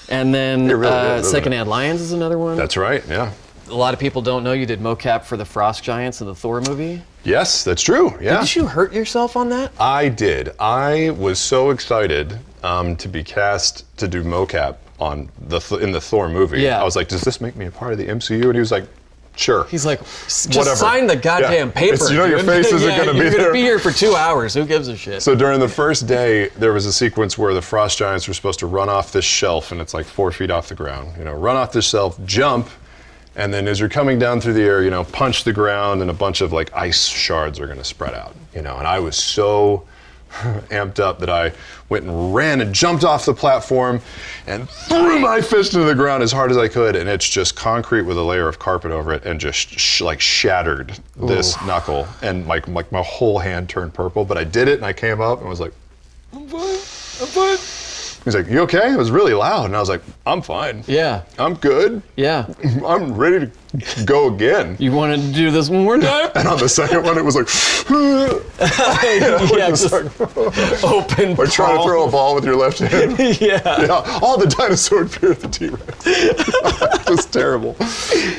And then It really is, Secondhand Lions is another one. That's right, yeah. A lot of people don't know you did mocap for the Frost Giants in the Thor movie. Yes, that's true. Yeah. Did you hurt yourself on that? I did. I was so excited to be cast to do mocap on in the Thor movie. Yeah. I was like, does this make me a part of the MCU? And he was like, sure. He's like, just Whatever. sign the goddamn paper. It's, your face isn't going to be You're there. going to be here for 2 hours. Who gives a shit? So during the first day, there was a sequence where the Frost Giants were supposed to run off this shelf, and it's like 4 feet off the ground. Run off this shelf, jump, and then as you're coming down through the air, punch the ground, and a bunch of like ice shards are going to spread out. And I was so amped up that I went and ran and jumped off the platform and threw my fist into the ground as hard as I could, and it's just concrete with a layer of carpet over it, and just shattered this knuckle, and like my whole hand turned purple. But I did it, and I came up and was like, I'm fine. He's like, you okay? It was really loud, and I was like, I'm fine. Yeah. I'm good. Yeah. I'm ready to go again. You wanted to do this one more time? And on the second one, it was like, yeah, just open. Like trying to throw a ball with your left hand. Yeah. All the dinosaur appeared at the T-Rex. Just terrible.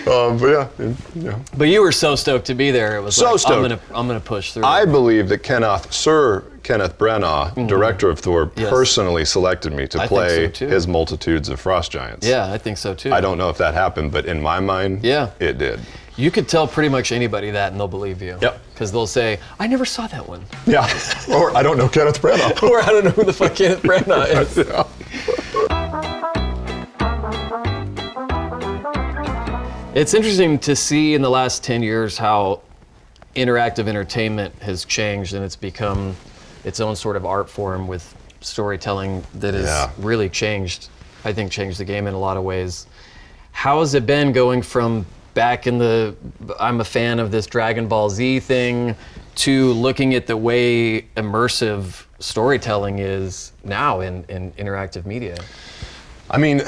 But yeah. But you were so stoked to be there. It was So like, stoked. I'm gonna push through. I believe that Sir Kenneth Branagh, director of Thor, personally selected me to play his multitudes of Frost Giants. Yeah, I think so too. I don't know if that happened, but in my mind, it did. You could tell pretty much anybody that and they'll believe you. Yep. Because they'll say, I never saw that one. Yeah. Or I don't know Kenneth Branagh. Or I don't know who the fuck Kenneth Branagh is. Yeah. It's interesting to see in the last 10 years how interactive entertainment has changed, and it's become its own sort of art form with storytelling that has really changed the game in a lot of ways. How has it been going from back in the I'm a fan of this Dragon Ball Z thing to looking at the way immersive storytelling is now in interactive media? I mean,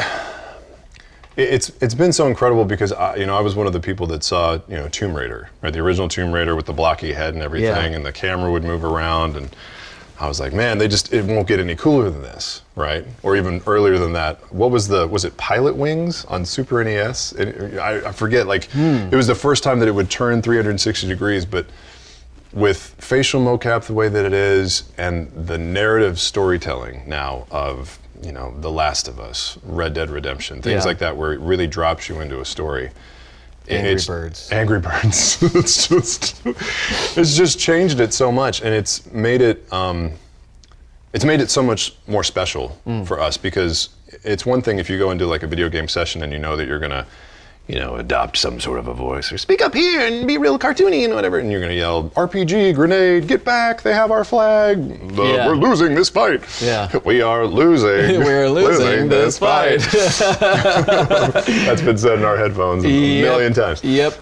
it's been so incredible because I was one of the people that saw Tomb Raider, right? The original Tomb Raider with the blocky head and everything, and the camera would move around, and I was like, man, it won't get any cooler than this, right? Or even earlier than that. What was it Pilot Wings on Super NES? I forget, it was the first time that it would turn 360 degrees, but with facial mocap the way that it is, and the narrative storytelling now of The Last of Us, Red Dead Redemption, things like that, where it really drops you into a story. Angry Birds. It's just changed it so much, and it's made it so much more special for us, because it's one thing if you go into like a video game session and you know that you're gonna adopt some sort of a voice or speak up here and be real cartoony and whatever, and you're gonna yell RPG, grenade, get back, they have our flag, we're losing this fight. Yeah. We are losing. We're losing this fight. That's been said in our headphones a million times. Yep.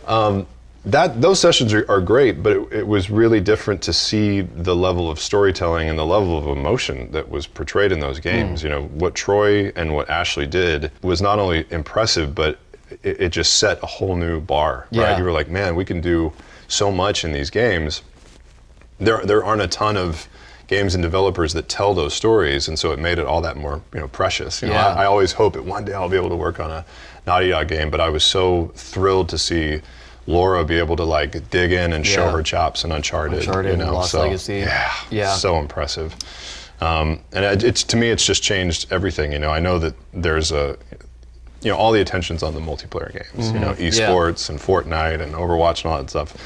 Those sessions are great, but it was really different to see the level of storytelling and the level of emotion that was portrayed in those games. What Troy and what Ashley did was not only impressive, but it just set a whole new bar, right? You were like, man, we can do so much in these games. There aren't a ton of games and developers that tell those stories, and so it made it all that more precious. I always hope that one day I'll be able to work on a Naughty Dog game, but I was so thrilled to see Laura be able to dig in and show her chops in Uncharted, and Lost Legacy. Yeah, so impressive. And to me, it's just changed everything. I know that there's all the attention's on the multiplayer games, esports and Fortnite and Overwatch and all that stuff.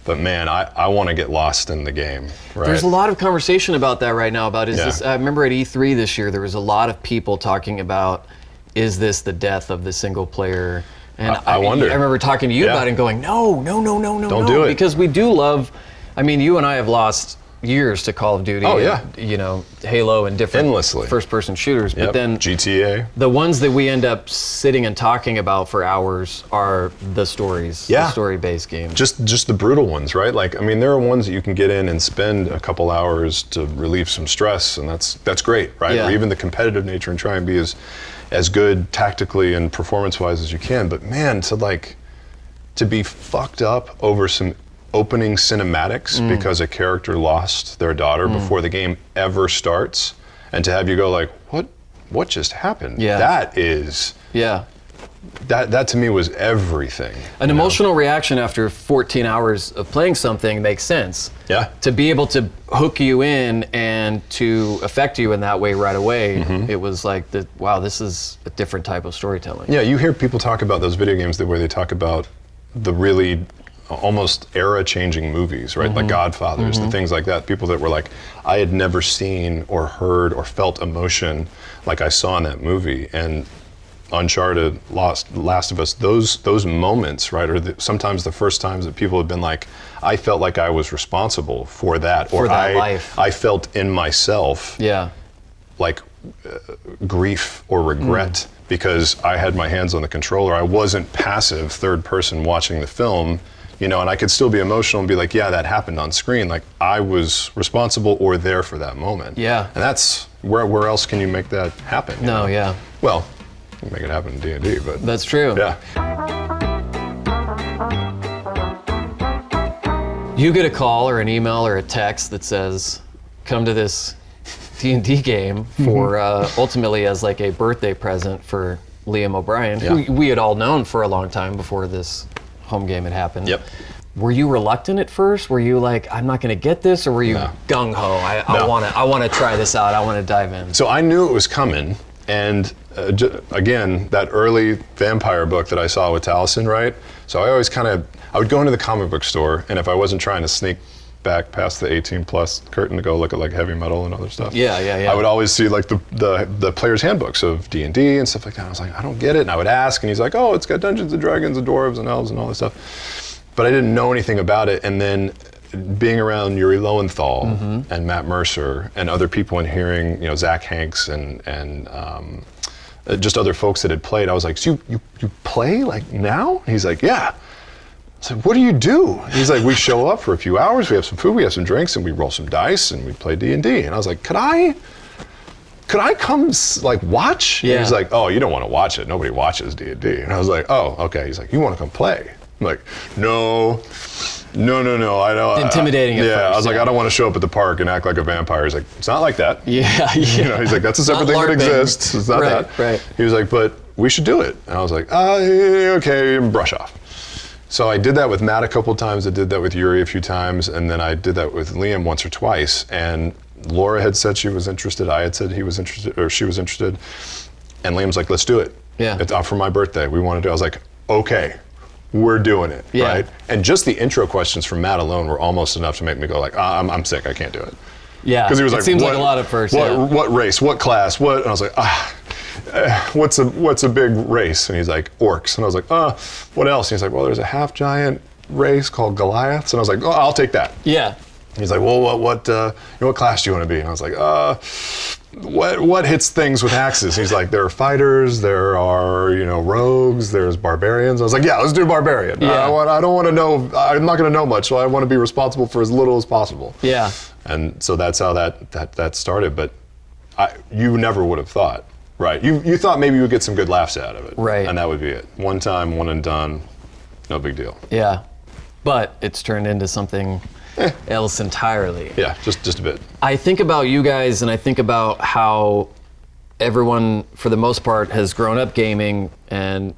But man, I want to get lost in the game. Right? There's a lot of conversation about that right now. I remember at E3 this year, there was a lot of people talking about, is this the death of the single player? And I wonder. I remember talking to you about it and going, no. Don't do it. Because we do love, you and I have lost years to Call of Duty. Oh, yeah. And, Halo and different endlessly first-person shooters. But then GTA. The ones that we end up sitting and talking about for hours are the stories, the story-based games. Just the brutal ones, right? There are ones that you can get in and spend a couple hours to relieve some stress, and that's great, right? Yeah. Or even the competitive nature and try and be as good tactically and performance-wise as you can. But man, to be fucked up over some opening cinematics because a character lost their daughter before the game ever starts, and to have you go what just happened? Yeah. That is that to me was everything. An emotional reaction after 14 hours of playing something makes sense. Yeah. To be able to hook you in and to affect you in that way right away, it was like, wow, this is a different type of storytelling. Yeah, you hear people talk about those video games where they talk about the really almost era-changing movies, right? Like Godfathers, the things like that. People that were like, I had never seen or heard or felt emotion like I saw in that movie. And Uncharted, Last of Us, those moments, right, are sometimes the first times that people have been like, I felt like I was responsible for that, or life. I felt in myself, like grief or regret because I had my hands on the controller. I wasn't passive third person watching the film, and I could still be emotional and be like, yeah, that happened on screen. Like I was responsible or there for that moment. Yeah. And that's where else can you make that happen? No, yeah. Well, you can make it happen in D&D, but that's true. Yeah. You get a call or an email or a text that says, come to this D&D game for ultimately as like a birthday present for Liam O'Brien, who we had all known for a long time before this home game had happened. Yep. Were you reluctant at first? Were you like, I'm not going to get this, or were you gung ho? I want to try this out. I want to dive in. So I knew it was coming, and again, that early vampire book that I saw with Taliesin, right? So I always I would go into the comic book store, and if I wasn't trying to sneak back past the 18+ curtain to go look at like heavy metal and other stuff, I would always see like the player's handbooks of D&D and stuff like that. I was like, I don't get it, and I would ask, and he's like, oh, it's got Dungeons and Dragons and dwarves and elves and all this stuff. But I didn't know anything about it, and then being around Yuri Lowenthal and Matt Mercer and other people and hearing, Zach Hanks and just other folks that had played, I was like, so you play like now? And he's like, yeah. I said, what do you do? He's like, we show up for a few hours, we have some food, we have some drinks, and we roll some dice, and we play D&D. And I was like, could I come like watch? Yeah. And he's like, oh, you don't want to watch it. Nobody watches D&D. And I was like, oh, okay. He's like, you want to come play? I'm like, no, I don't. Intimidating at first. I was like, I don't want to show up at the park and act like a vampire. He's like, it's not like that. Yeah. He's like, that's a separate thing that exists. It's not that. Right. He was like, but we should do it. And I was like, okay, brush off. So I did that with Matt a couple times. I did that with Yuri a few times. And then I did that with Liam once or twice. And Laura had said she was interested. I had said he was interested, or she was interested. And Liam's like, let's do it. Yeah. It's out for my birthday. We want to do it. I was like, okay. We're doing it, right? And just the intro questions from Matt alone were almost enough to make me go like, I'm sick, I can't do it. Yeah, because he was like, seems like a lot at first. What race? What class? What? And I was like, what's a big race? And he's like, orcs. And I was like, what else? And he's like, well, there's a half giant race called Goliaths. And I was like, oh, I'll take that. Yeah. He's like, well, what class do you want to be? And I was like, what hits things with axes? He's like, there are fighters, there are, rogues, there's barbarians. I was like, yeah, let's do barbarian. Yeah. I don't want to know, I'm not going to know much, so I want to be responsible for as little as possible. Yeah. And so that's how that started, but you never would have thought, right? You thought maybe you would get some good laughs out of it. Right. And that would be it. One time, one and done, no big deal. Yeah. But it's turned into something else entirely. Yeah, just a bit. I think about you guys, and I think about how everyone, for the most part, has grown up gaming and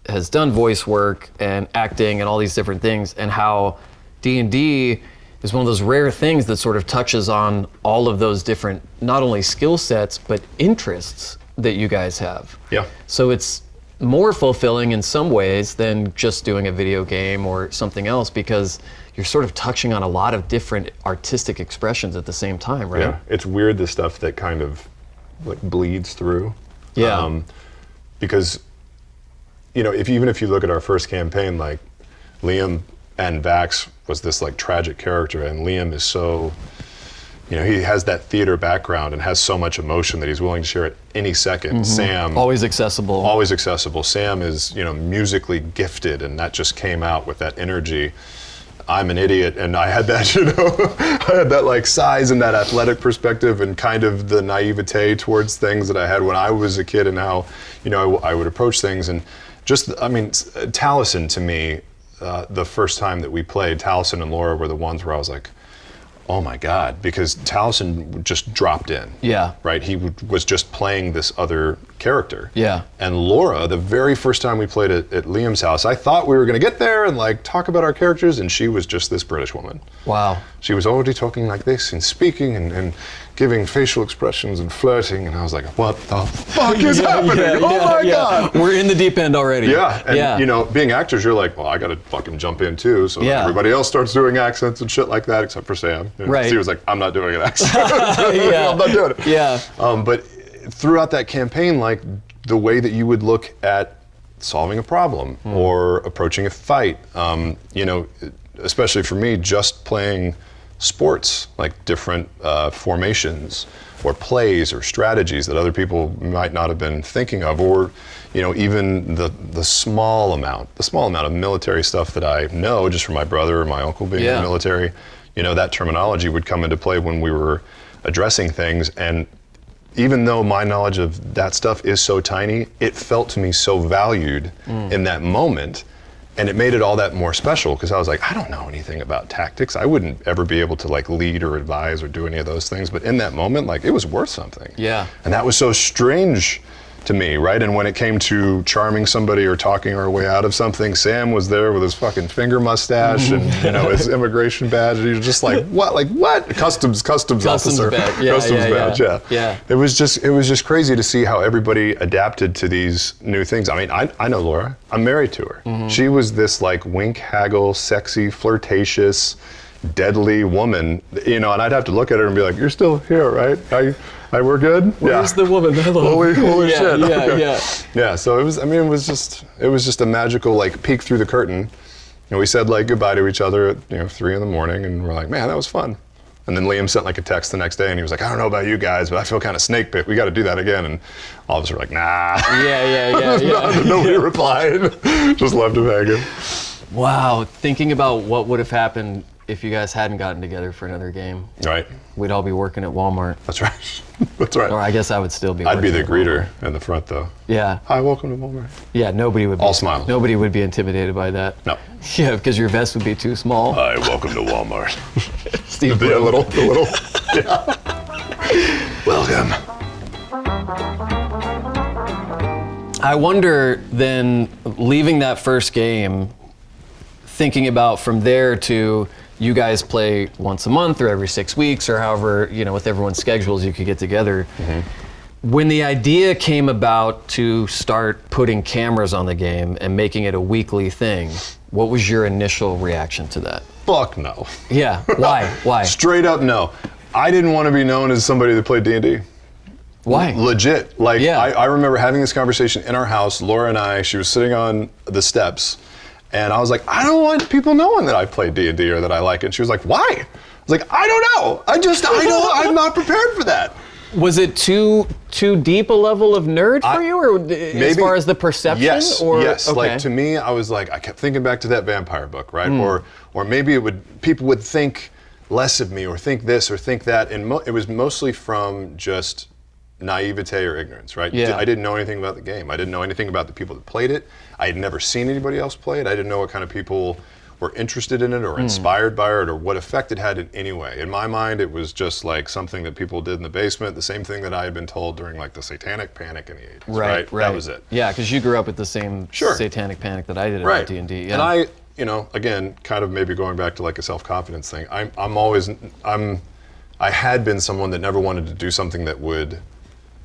has done voice work and acting and all these different things, and how D&D is one of those rare things that sort of touches on all of those different, not only skill sets, but interests that you guys have. Yeah. So it's more fulfilling in some ways than just doing a video game or something else, because you're sort of touching on a lot of different artistic expressions at the same time, right? Yeah, it's weird, the stuff that kind of like bleeds through. Yeah. Because, even if you look at our first campaign, like Liam and Vax was this like tragic character, and Liam is so, he has that theater background and has so much emotion that he's willing to share at any second. Sam. Always accessible. Always accessible. Sam is, musically gifted, and that just came out with that energy. I'm an idiot, and I had that, I had that like size and that athletic perspective and kind of the naivete towards things that I had when I was a kid, and how, I would approach things. And just, Taliesin to me, the first time that we played, Taliesin and Laura were the ones where I was like, oh my God, because Taliesin just dropped in. Yeah. Right? He was just playing this other character. Yeah. And Laura, the very first time we played at Liam's house, I thought we were going to get there and like talk about our characters, and she was just this British woman. Wow. She was already talking like this and speaking and giving facial expressions and flirting, and I was like, what the fuck is happening? My God. We're in the deep end already. Yeah, and you know, being actors, you're like, well, I gotta fucking jump in too, so that everybody else starts doing accents and shit like that, except for Sam. You know, right. He was like, I'm not doing an accent. I'm not doing it. Yeah. But throughout that campaign, like the way that you would look at solving a problem or approaching a fight, you know, especially for me, just playing sports, like different formations or plays or strategies that other people might not have been thinking of, or you know, even the small amount of military stuff that I know just from my brother or my uncle being in the military, you know, that terminology would come into play when we were addressing things. And even though my knowledge of that stuff is so tiny, it felt to me so valued in that moment. And it made it all that more special, because I was like, I don't know anything about tactics. I wouldn't ever be able to like lead or advise or do any of those things. But in that moment, like, it was worth something. Yeah. And that was so strange to me, right? And when it came to charming somebody or talking our way out of something, Sam was there with his fucking finger mustache and, you know, his immigration badge. And he was just like, what? Like, what? Customs officer. Badge. Customs badge, yeah. It was just crazy to see how everybody adapted to these new things. I mean, I know Laura. I'm married to her. She was this like wink, haggle, sexy, flirtatious, deadly woman, you know, and I'd have to look at her and be like, you're still here, right? We're good? Where's the woman? Holy shit. Yeah. Yeah, so it was, I mean, it was just a magical like peek through the curtain. And we said like goodbye to each other at, you know, 3 a.m. and we're like, man, that was fun. And then Liam sent like a text the next day and he was like, I don't know about you guys, but I feel kind of snake bit. We got to do that again. And all of us were like, nah. Yeah. Nobody replied. Just left him hanging. Wow, thinking about what would have happened if you guys hadn't gotten together for another game. Right. We'd all be working at Walmart. That's right. That's right. Or I guess I would still be I'd be working the at greeter Walmart. in the front though. Yeah. Hi, welcome to Walmart. Yeah, nobody would be. All smiles. Nobody would be intimidated by that. No. Yeah, because your vest would be too small. Hi, welcome to Walmart. Steve the little, yeah. Welcome. I wonder then, leaving that first game, thinking about from there to you guys play once a month or every 6 weeks or however, you know, with everyone's schedules you could get together. When the idea came about to start putting cameras on the game and making it a weekly thing, what was your initial reaction to that? Fuck no. Yeah, why? Straight up no. I didn't want to be known as somebody that played D&D. Why? Legit. Like, I remember having this conversation in our house, Laura and I, she was sitting on the steps, and I was like, I don't want people knowing that I play D&D or that I like it. And she was like, why? I was like, I don't know. I'm not prepared for that. Was it too deep a level of nerd for you, or as far as the perception? Yes. Okay. Like, to me, I was like, I kept thinking back to that vampire book, right? Or maybe people would think less of me or think this or think that, and it was mostly from just naivete or ignorance, right? Yeah. I didn't know anything about the game. I didn't know anything about the people that played it. I had never seen anybody else play it. I didn't know what kind of people were interested in it or inspired by it or what effect it had in any way. In my mind, it was just like something that people did in the basement, the same thing that I had been told during like the satanic panic in the 80s, right? That was it. Yeah, because you grew up with the same satanic panic that I did at D&D. Yeah. And I, you know, again, kind of maybe going back to like a self-confidence thing, I had been someone that never wanted to do something that would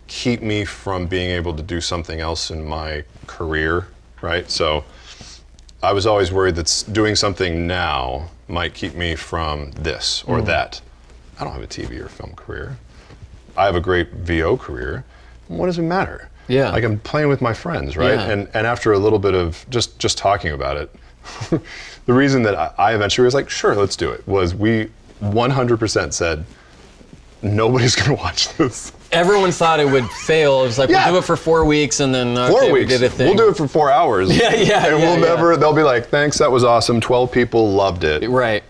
keep me from being able to do something else in my career, right? So I was always worried that doing something now might keep me from this or that. I don't have a TV or film career. I have a great VO career. What does it matter? Yeah. Like, I'm playing with my friends, right? Yeah. And after a little bit of just talking about it, the reason that I eventually was like, sure, let's do it, was we 100% said, nobody's gonna watch this. Everyone thought it would fail. It was like, we'll do it for 4 weeks and then 4 weeks. We did a thing. We'll do it for 4 hours. And they'll be like, thanks, that was awesome. 12 people loved it. Right.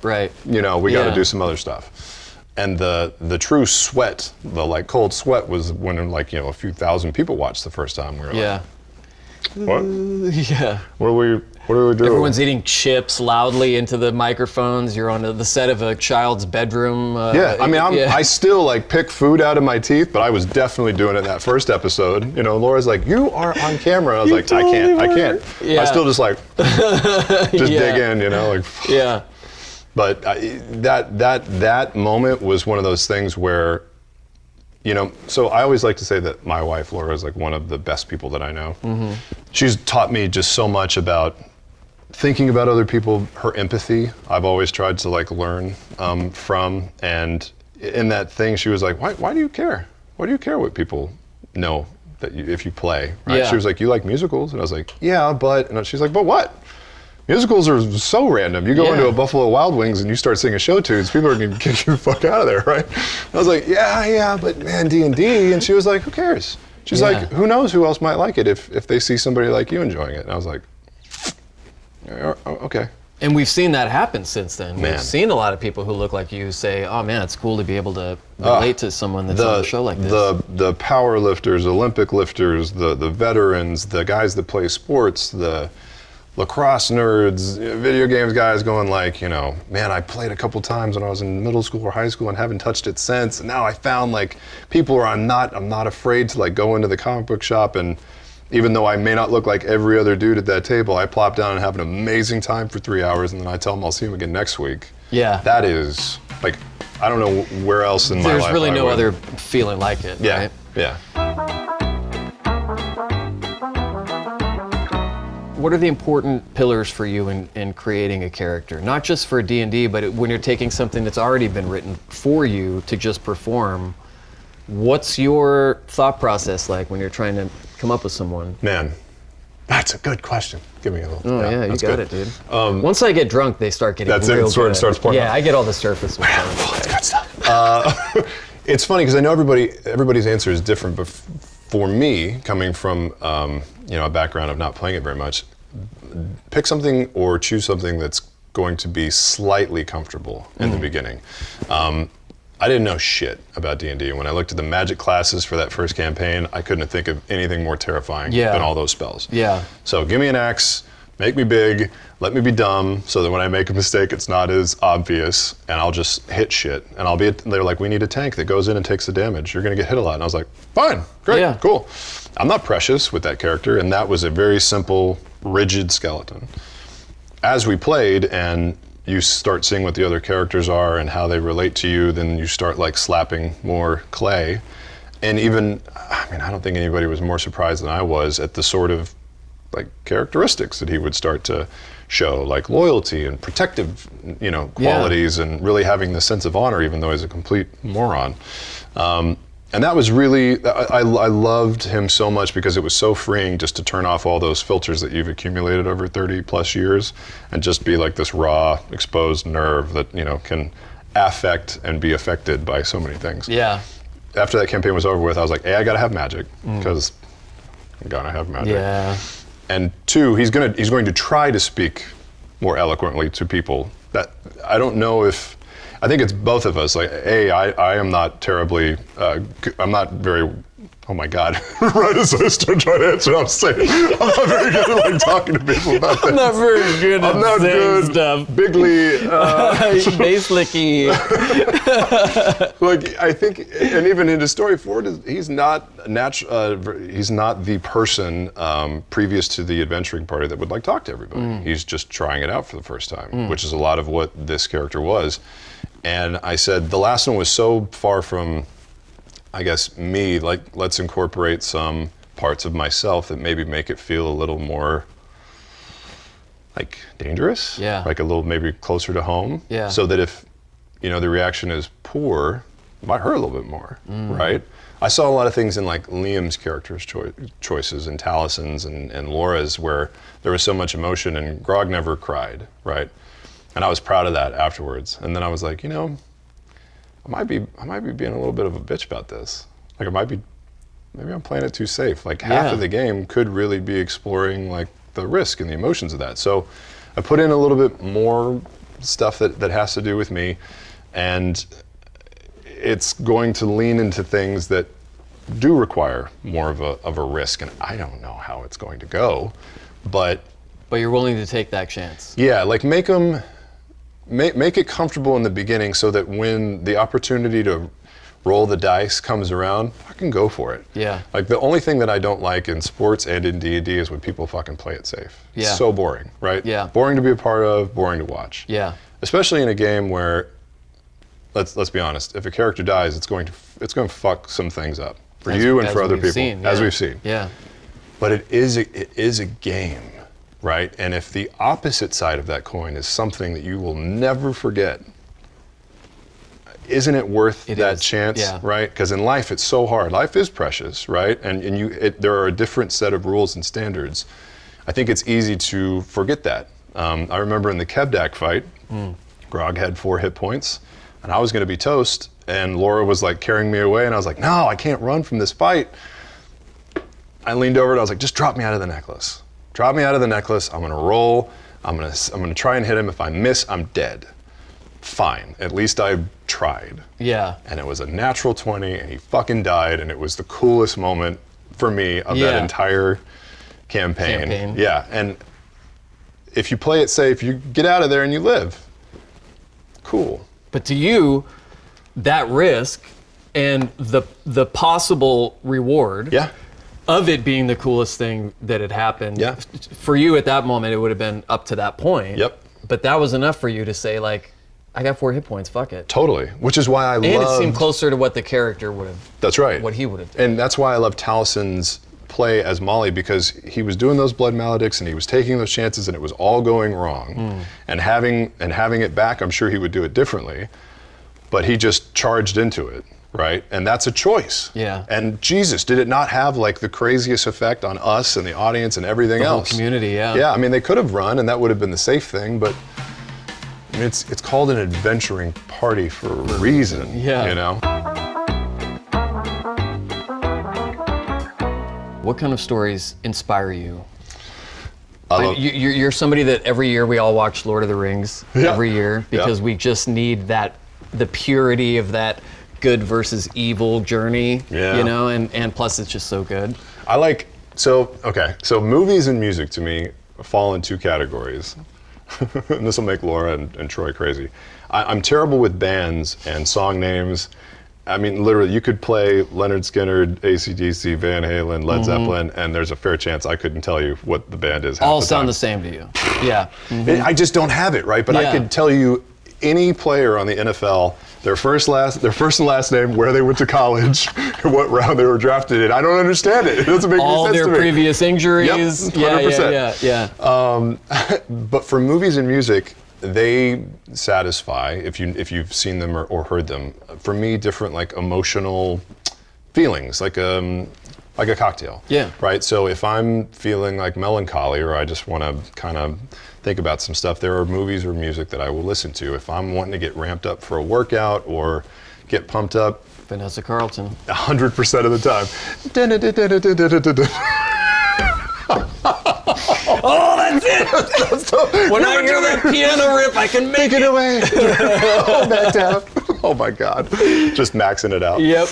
You know, we gotta do some other stuff. And the true sweat, the like cold sweat was when like, you know, a few thousand people watched the first time. We were like, What? Yeah. What do we do? Everyone's eating chips loudly into the microphones. You're on the set of a child's bedroom. Yeah, I mean, I still like pick food out of my teeth, but I was definitely doing it in that first episode. You know, Laura's like, "You are on camera." I was like, totally I can't. Yeah. I still just like, just Yeah. dig in, you know, like. Yeah. But that moment was one of those things where, you know, so I always like to say that my wife, Laura, is like one of the best people that I know. Mm-hmm. She's taught me just so much about thinking about other people, her empathy. I've always tried to like learn from, and in that thing, she was like, why do you care? Why do you care what people know that if you play? Right? Yeah. She was like, you like musicals? And I was like, yeah, but, and she's like, but what? Musicals are so random. You go into a Buffalo Wild Wings and you start singing show tunes, people are gonna kick you the fuck out of there, right? I was like, yeah, but man, D&D. And she was like, who cares? She's like, who knows who else might like it if they see somebody like you enjoying it? And I was like, okay. And we've seen that happen since then. Man. We've seen a lot of people who look like you say, oh man, it's cool to be able to relate to someone that's on a show like this. The power lifters, Olympic lifters, the veterans, the guys that play sports, the lacrosse nerds, video games guys going like, you know, man, I played a couple times when I was in middle school or high school and haven't touched it since. And now I found like people where I'm not afraid to like go into the comic book shop, and even though I may not look like every other dude at that table, I plop down and have an amazing time for 3 hours, and then I tell them I'll see them again next week. Yeah. That is like, I don't know where else in my life There's really I no would. other feeling like it, Yeah, right? yeah. What are the important pillars for you in creating a character? Not just for D&D, but when you're taking something that's already been written for you to just perform, what's your thought process like when you're trying to come up with someone? Man, that's a good question. Give me a little. Oh yeah, you that's got good. it, dude. Once I get drunk, they start getting That's real it. Sort of good. starts pouring Yeah, out. I get all the surface material. That's good stuff. It's funny because I know everybody's answer is different, but for me, coming from a background of not playing it very much, pick something or choose something that's going to be slightly comfortable in the beginning. I didn't know shit about D&D. When I looked at the magic classes for that first campaign, I couldn't think of anything more terrifying than all those spells. Yeah. So give me an axe, make me big, let me be dumb, so that when I make a mistake, it's not as obvious, and I'll just hit shit. And they're like, we need a tank that goes in and takes the damage. You're gonna get hit a lot. And I was like, fine, great, cool. I'm not precious with that character, and that was a very simple, rigid skeleton. As we played, and you start seeing what the other characters are and how they relate to you, then you start like slapping more clay. And even, I mean, I don't think anybody was more surprised than I was at the sort of like characteristics that he would start to show, like loyalty and protective, qualities, and really having the sense of honor, even though he's a complete moron. And that was really, I loved him so much because it was so freeing just to turn off all those filters that you've accumulated over 30 plus years and just be like this raw, exposed nerve that, can affect and be affected by so many things. Yeah. After that campaign was over with, I was like, A, I gotta have magic, because I'm gonna have magic. Yeah. And two, he's going to try to speak more eloquently to people. That I don't know if, I think it's both of us. Like, I am not terribly, I'm not very, oh my God. Right as I start trying to answer, I'm saying, I'm not very good at like talking to people about things. I'm not very good at I'm not saying good. stuff. Bigly. Basically. Like, I think, and even in his story, Ford he's not he's not the person previous to the adventuring party that would like talk to everybody. He's just trying it out for the first time, which is a lot of what this character was. And I said, the last one was so far from, I guess, me, like, let's incorporate some parts of myself that maybe make it feel a little more like dangerous. Yeah. Like a little maybe closer to home. Yeah. So that if, the reaction is poor, it might hurt a little bit more, right? I saw a lot of things in like Liam's character's choices and Talison's and Laura's where there was so much emotion, and Grog never cried, right? And I was proud of that afterwards. And then I was like, I might be being a little bit of a bitch about this. Like maybe I'm playing it too safe. Like half of the game could really be exploring like the risk and the emotions of that. So I put in a little bit more stuff that has to do with me, and it's going to lean into things that do require more of a risk, and I don't know how it's going to go, but you're willing to take that chance. yeah, like make it comfortable in the beginning so that when the opportunity to roll the dice comes around, fucking go for it. Yeah. Like the only thing that I don't like in sports and in D&D is when people fucking play it safe. Yeah. It's so boring, right? Yeah. Boring to be a part of, boring to watch. Yeah. Especially in a game where, let's be honest, if a character dies, it's going to fuck some things up for you and for other people, as we've seen. Yeah. But it is a game, right? And if the opposite side of that coin is something that you will never forget, isn't it worth that chance, right? Because in life, it's so hard. Life is precious, right? And there are a different set of rules and standards. I think it's easy to forget that. I remember in the Kevdak fight, Grog had 4 hit points, and I was going to be toast, and Laura was like carrying me away, and I was like, no, I can't run from this fight. I leaned over and I was like, just drop me out of the necklace. Drop me out of the necklace. I'm going to roll. I'm going to try and hit him. If I miss, I'm dead. Fine, at least I tried. Yeah. And it was a natural 20, and he fucking died, and it was the coolest moment for me of that entire campaign. Yeah, and if you play it safe, you get out of there and you live. Cool. But to you, that risk and the possible reward of it being the coolest thing that had happened, for you at that moment, it would have been up to that point. Yep. But that was enough for you to say, like, I got 4 hit points, fuck it. Totally, which is why I love... And it seemed closer to what the character would have... That's right. What he would have done. And that's why I love Talison's play as Molly, because he was doing those blood maledicts and he was taking those chances and it was all going wrong. And having it back, I'm sure he would do it differently, but he just charged into it, right? And that's a choice. Yeah. And Jesus, did it not have like the craziest effect on us and the audience and everything else? The whole community, yeah. Yeah, I mean, they could have run and that would have been the safe thing, but I mean, it's called an adventuring party for a reason, you know? What kind of stories inspire you? You're somebody that every year we all watch Lord of the Rings every year because we just need the purity of that good versus evil journey, you know, and plus it's just so good. So movies and music to me fall in 2 categories. And this will make Laura and Troy crazy. I'm terrible with bands and song names. I mean, literally, you could play Leonard Skinner, AC/DC, Van Halen, Led Zeppelin, and there's a fair chance I couldn't tell you what the band is. All sound the same to you. Yeah. I just don't have it, right? But I could tell you any player on the NFL, their first and last name, where they went to college, what round they were drafted in. I don't understand it. It doesn't make any sense to me. All their previous injuries. Yep, 100%. Yeah. But for movies and music, they satisfy, if you've seen them or heard them, for me, different like emotional feelings, like a cocktail. Yeah. Right. So if I'm feeling like melancholy or I just want to kind of think about some stuff, there are movies or music that I will listen to. If I'm wanting to get ramped up for a workout or get pumped up, Vanessa Carlton. 100% of the time. Oh, that's it! When I hear that piano riff, I can make it away. Hold that down. Oh my God. Just maxing it out. Yep.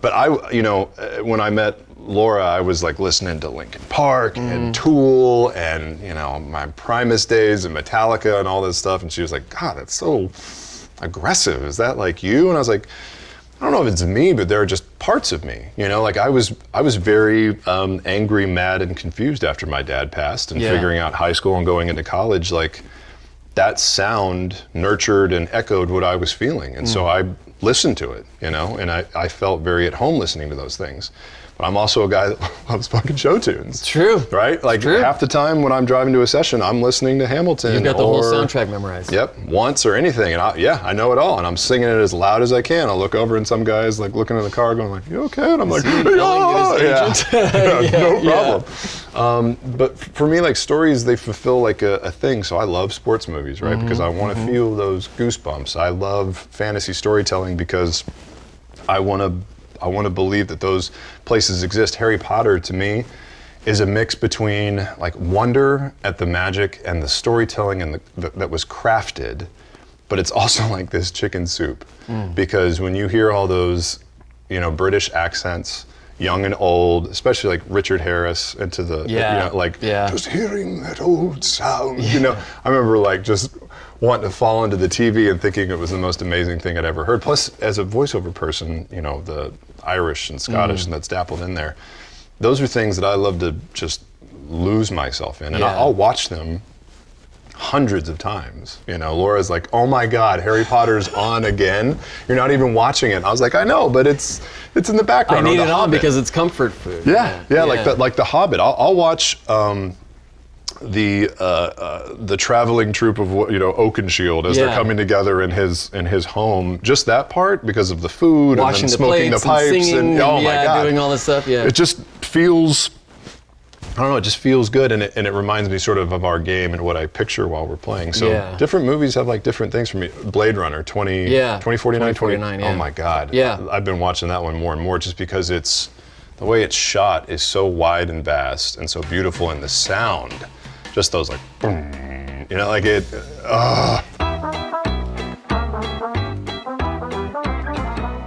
But when I met Laura, I was like listening to Linkin Park and Tool and, my Primus days and Metallica and all this stuff. And she was like, God, that's so aggressive. Is that like you? And I was like, I don't know if it's me, but there are just parts of me, like I was very angry, mad, and confused after my dad passed and figuring out high school and going into college. Like that sound nurtured and echoed what I was feeling. And so I listened to it, and I felt very at home listening to those things. But I'm also a guy that loves fucking show tunes. It's true. Right? Like half the time when I'm driving to a session, I'm listening to Hamilton. You've got the whole soundtrack memorized. Yep, once or anything. And I know it all. And I'm singing it as loud as I can. I'll look over and some guy's like looking in the car going like, you okay? And I'm like, no problem. But for me, like stories, they fulfill like a thing. So I love sports movies, right? Because I want to feel those goosebumps. I love fantasy storytelling because I want to believe that those places exist. Harry Potter, to me, is a mix between like wonder at the magic and the storytelling and that was crafted, but it's also like this chicken soup. Because when you hear all those, British accents young and old, especially like Richard Harris into the, just hearing that old sound, I remember like just wanting to fall into the TV and thinking it was the most amazing thing I'd ever heard. Plus, as a voiceover person, the Irish and Scottish and that's dappled in there, those are things that I love to just lose myself in. And I'll watch them hundreds of times. Laura's like, oh my God, Harry Potter's on again. You're not even watching it. I was like, I know, but it's in the background. I need it on because it's comfort food. Yeah. Like the Hobbit. I'll watch the traveling troupe of Oakenshield as they're coming together in his home. Just that part because of the food washing and then the smoking the pipes and oh my God, doing all this stuff. Yeah, it just feels. I don't know, it just feels good, and it reminds me sort of our game and what I picture while we're playing. So different movies have like different things for me. Blade Runner 2049, oh my God. Yeah. I've been watching that one more and more just because the way it's shot is so wide and vast and so beautiful, and the sound, just those like, boom, like it,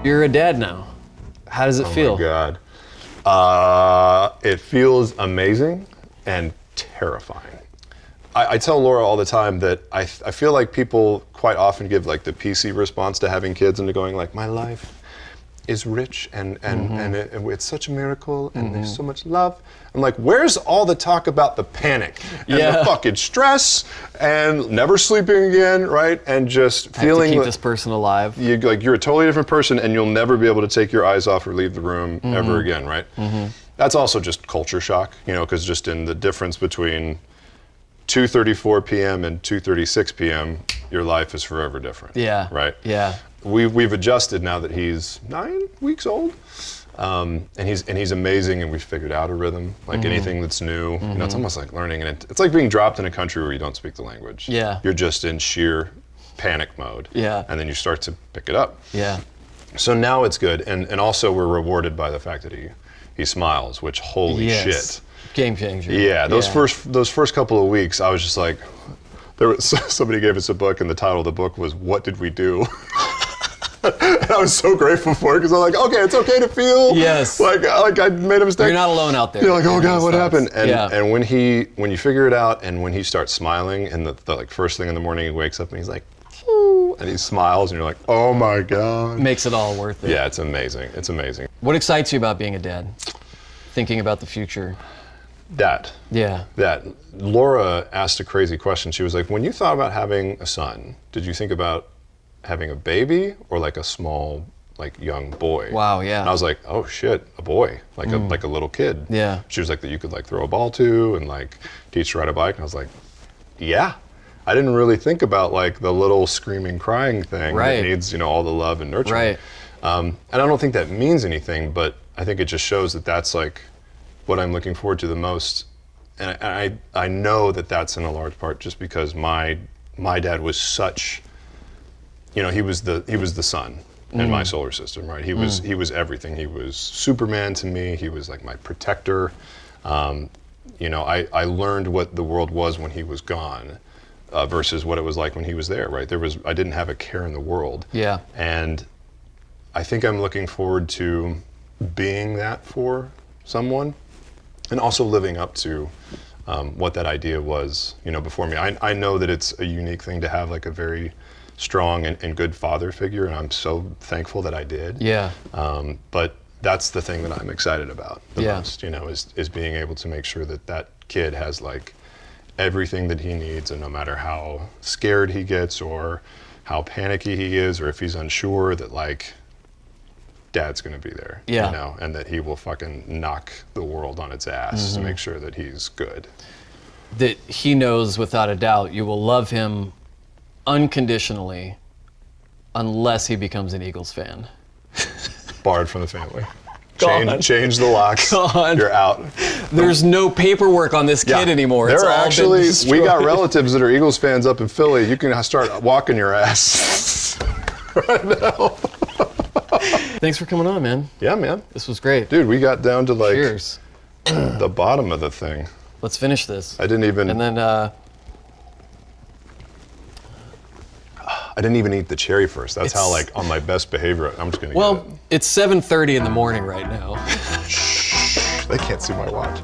You're a dad now. How does it feel? Oh my God. It feels amazing and terrifying. I tell Laura all the time that I feel like people quite often give like the PC response to having kids and to going like, my life is rich and it's such a miracle and there's so much love. I'm like, where's all the talk about the panic and the fucking stress and never sleeping again, right? And just feeling to keep this person alive. You're a totally different person and you'll never be able to take your eyes off or leave the room ever again, right? That's also just culture shock, because just in the difference between 2:34 p.m. and 2:36 p.m., your life is forever different. Yeah. Right? Yeah. We've adjusted now that he's 9 weeks old, and he's amazing, and we've figured out a rhythm. Like anything that's new, it's almost like learning, and it's like being dropped in a country where you don't speak the language. Yeah. You're just in sheer panic mode. Yeah. And then you start to pick it up. Yeah. So now it's good, and also we're rewarded by the fact that he smiles, which holy shit. Game changer. Yeah. Those first couple of weeks, I was just like, somebody gave us a book, and the title of the book was "What Did We Do?" And I was so grateful for it because I'm like, okay, it's okay to feel. Yes. Like I made a mistake. You're not alone out there. You're like, oh God, what happened? And when you figure it out, and when he starts smiling, and the like first thing in the morning he wakes up and he's like, and he smiles, and you're like, oh my God. Makes it all worth it. Yeah, it's amazing. It's amazing. What excites you about being a dad? Thinking about the future. That. Laura asked a crazy question. She was like, when you thought about having a son, did you think about having a baby or like a small, like young boy? Wow, yeah. And I was like, oh shit, a boy, like a little kid. Yeah. She was like, that you could like throw a ball to and like teach to ride a bike. And I was like, yeah. I didn't really think about like the little screaming, crying thing that needs, all the love and nurturing. Right. And I don't think that means anything, but I think it just shows that that's like what I'm looking forward to the most. And I know that that's in a large part just because my dad was such, he was the sun in my solar system, right? He was everything. He was Superman to me. He was like my protector. I learned what the world was when he was gone versus what it was like when he was there, right? I didn't have a care in the world. Yeah. And I think I'm looking forward to being that for someone and also living up to what that idea was, before me. I know that it's a unique thing to have like a very strong and good father figure, and I'm so thankful that I did. Yeah. But that's the thing that I'm excited about the most, is being able to make sure that kid has like everything that he needs, and no matter how scared he gets or how panicky he is or if he's unsure, that like dad's gonna be there, and that he will fucking knock the world on its ass to make sure that he's good. That he knows without a doubt you will love him unconditionally unless he becomes an Eagles fan. Barred from the family. Change the locks. You're out. There's no paperwork on this kid anymore. We got relatives that are Eagles fans up in Philly. You can start walking your ass right now. Thanks for coming on, man. Yeah, man. This was great. Dude, we got down to like Cheers. The bottom of the thing. Let's finish this. I didn't even... And then... I didn't even eat the cherry first. That's how, like, on my best behavior, I'm just gonna get Well, it's 7:30 in the morning right now. it. They can't see my watch.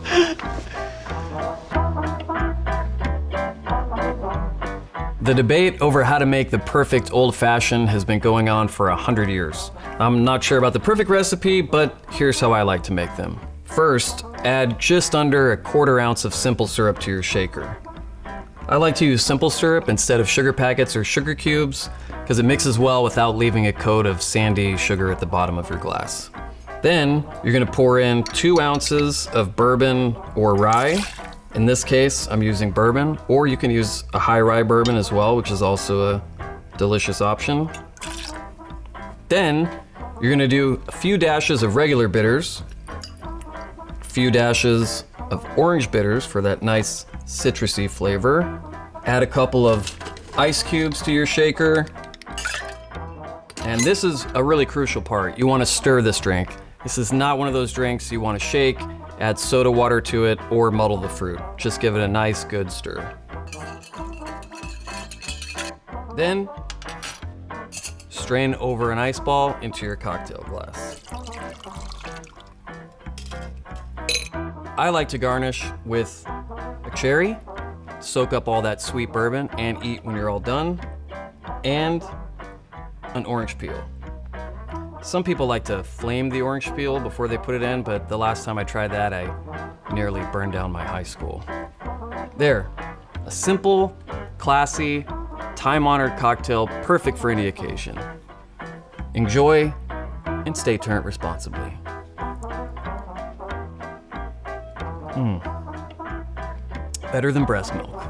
The debate over how to make the perfect old-fashioned has been going on for 100 years. I'm not sure about the perfect recipe, but here's how I like to make them. First, add just under a 1/4 ounce of simple syrup to your shaker. I like to use simple syrup instead of sugar packets or sugar cubes because it mixes well without leaving a coat of sandy sugar at the bottom of your glass. Then, you're gonna pour in 2 ounces of bourbon or rye. In this case, I'm using bourbon, or you can use a high rye bourbon as well, which is also a delicious option. Then, you're gonna do a few dashes of regular bitters, a few dashes of orange bitters for that nice citrusy flavor. Add a couple of ice cubes to your shaker. And this is a really crucial part. You wanna stir this drink. This is not one of those drinks you wanna shake, add soda water to it, or muddle the fruit. Just give it a nice, good stir. Then, strain over an ice ball into your cocktail glass. I like to garnish with a cherry, soak up all that sweet bourbon, and eat when you're all done, and an orange peel. Some people like to flame the orange peel before they put it in, but the last time I tried that, I nearly burned down my high school. There, a simple, classy, time-honored cocktail perfect for any occasion. Enjoy and stay turned responsibly. Better than breast milk.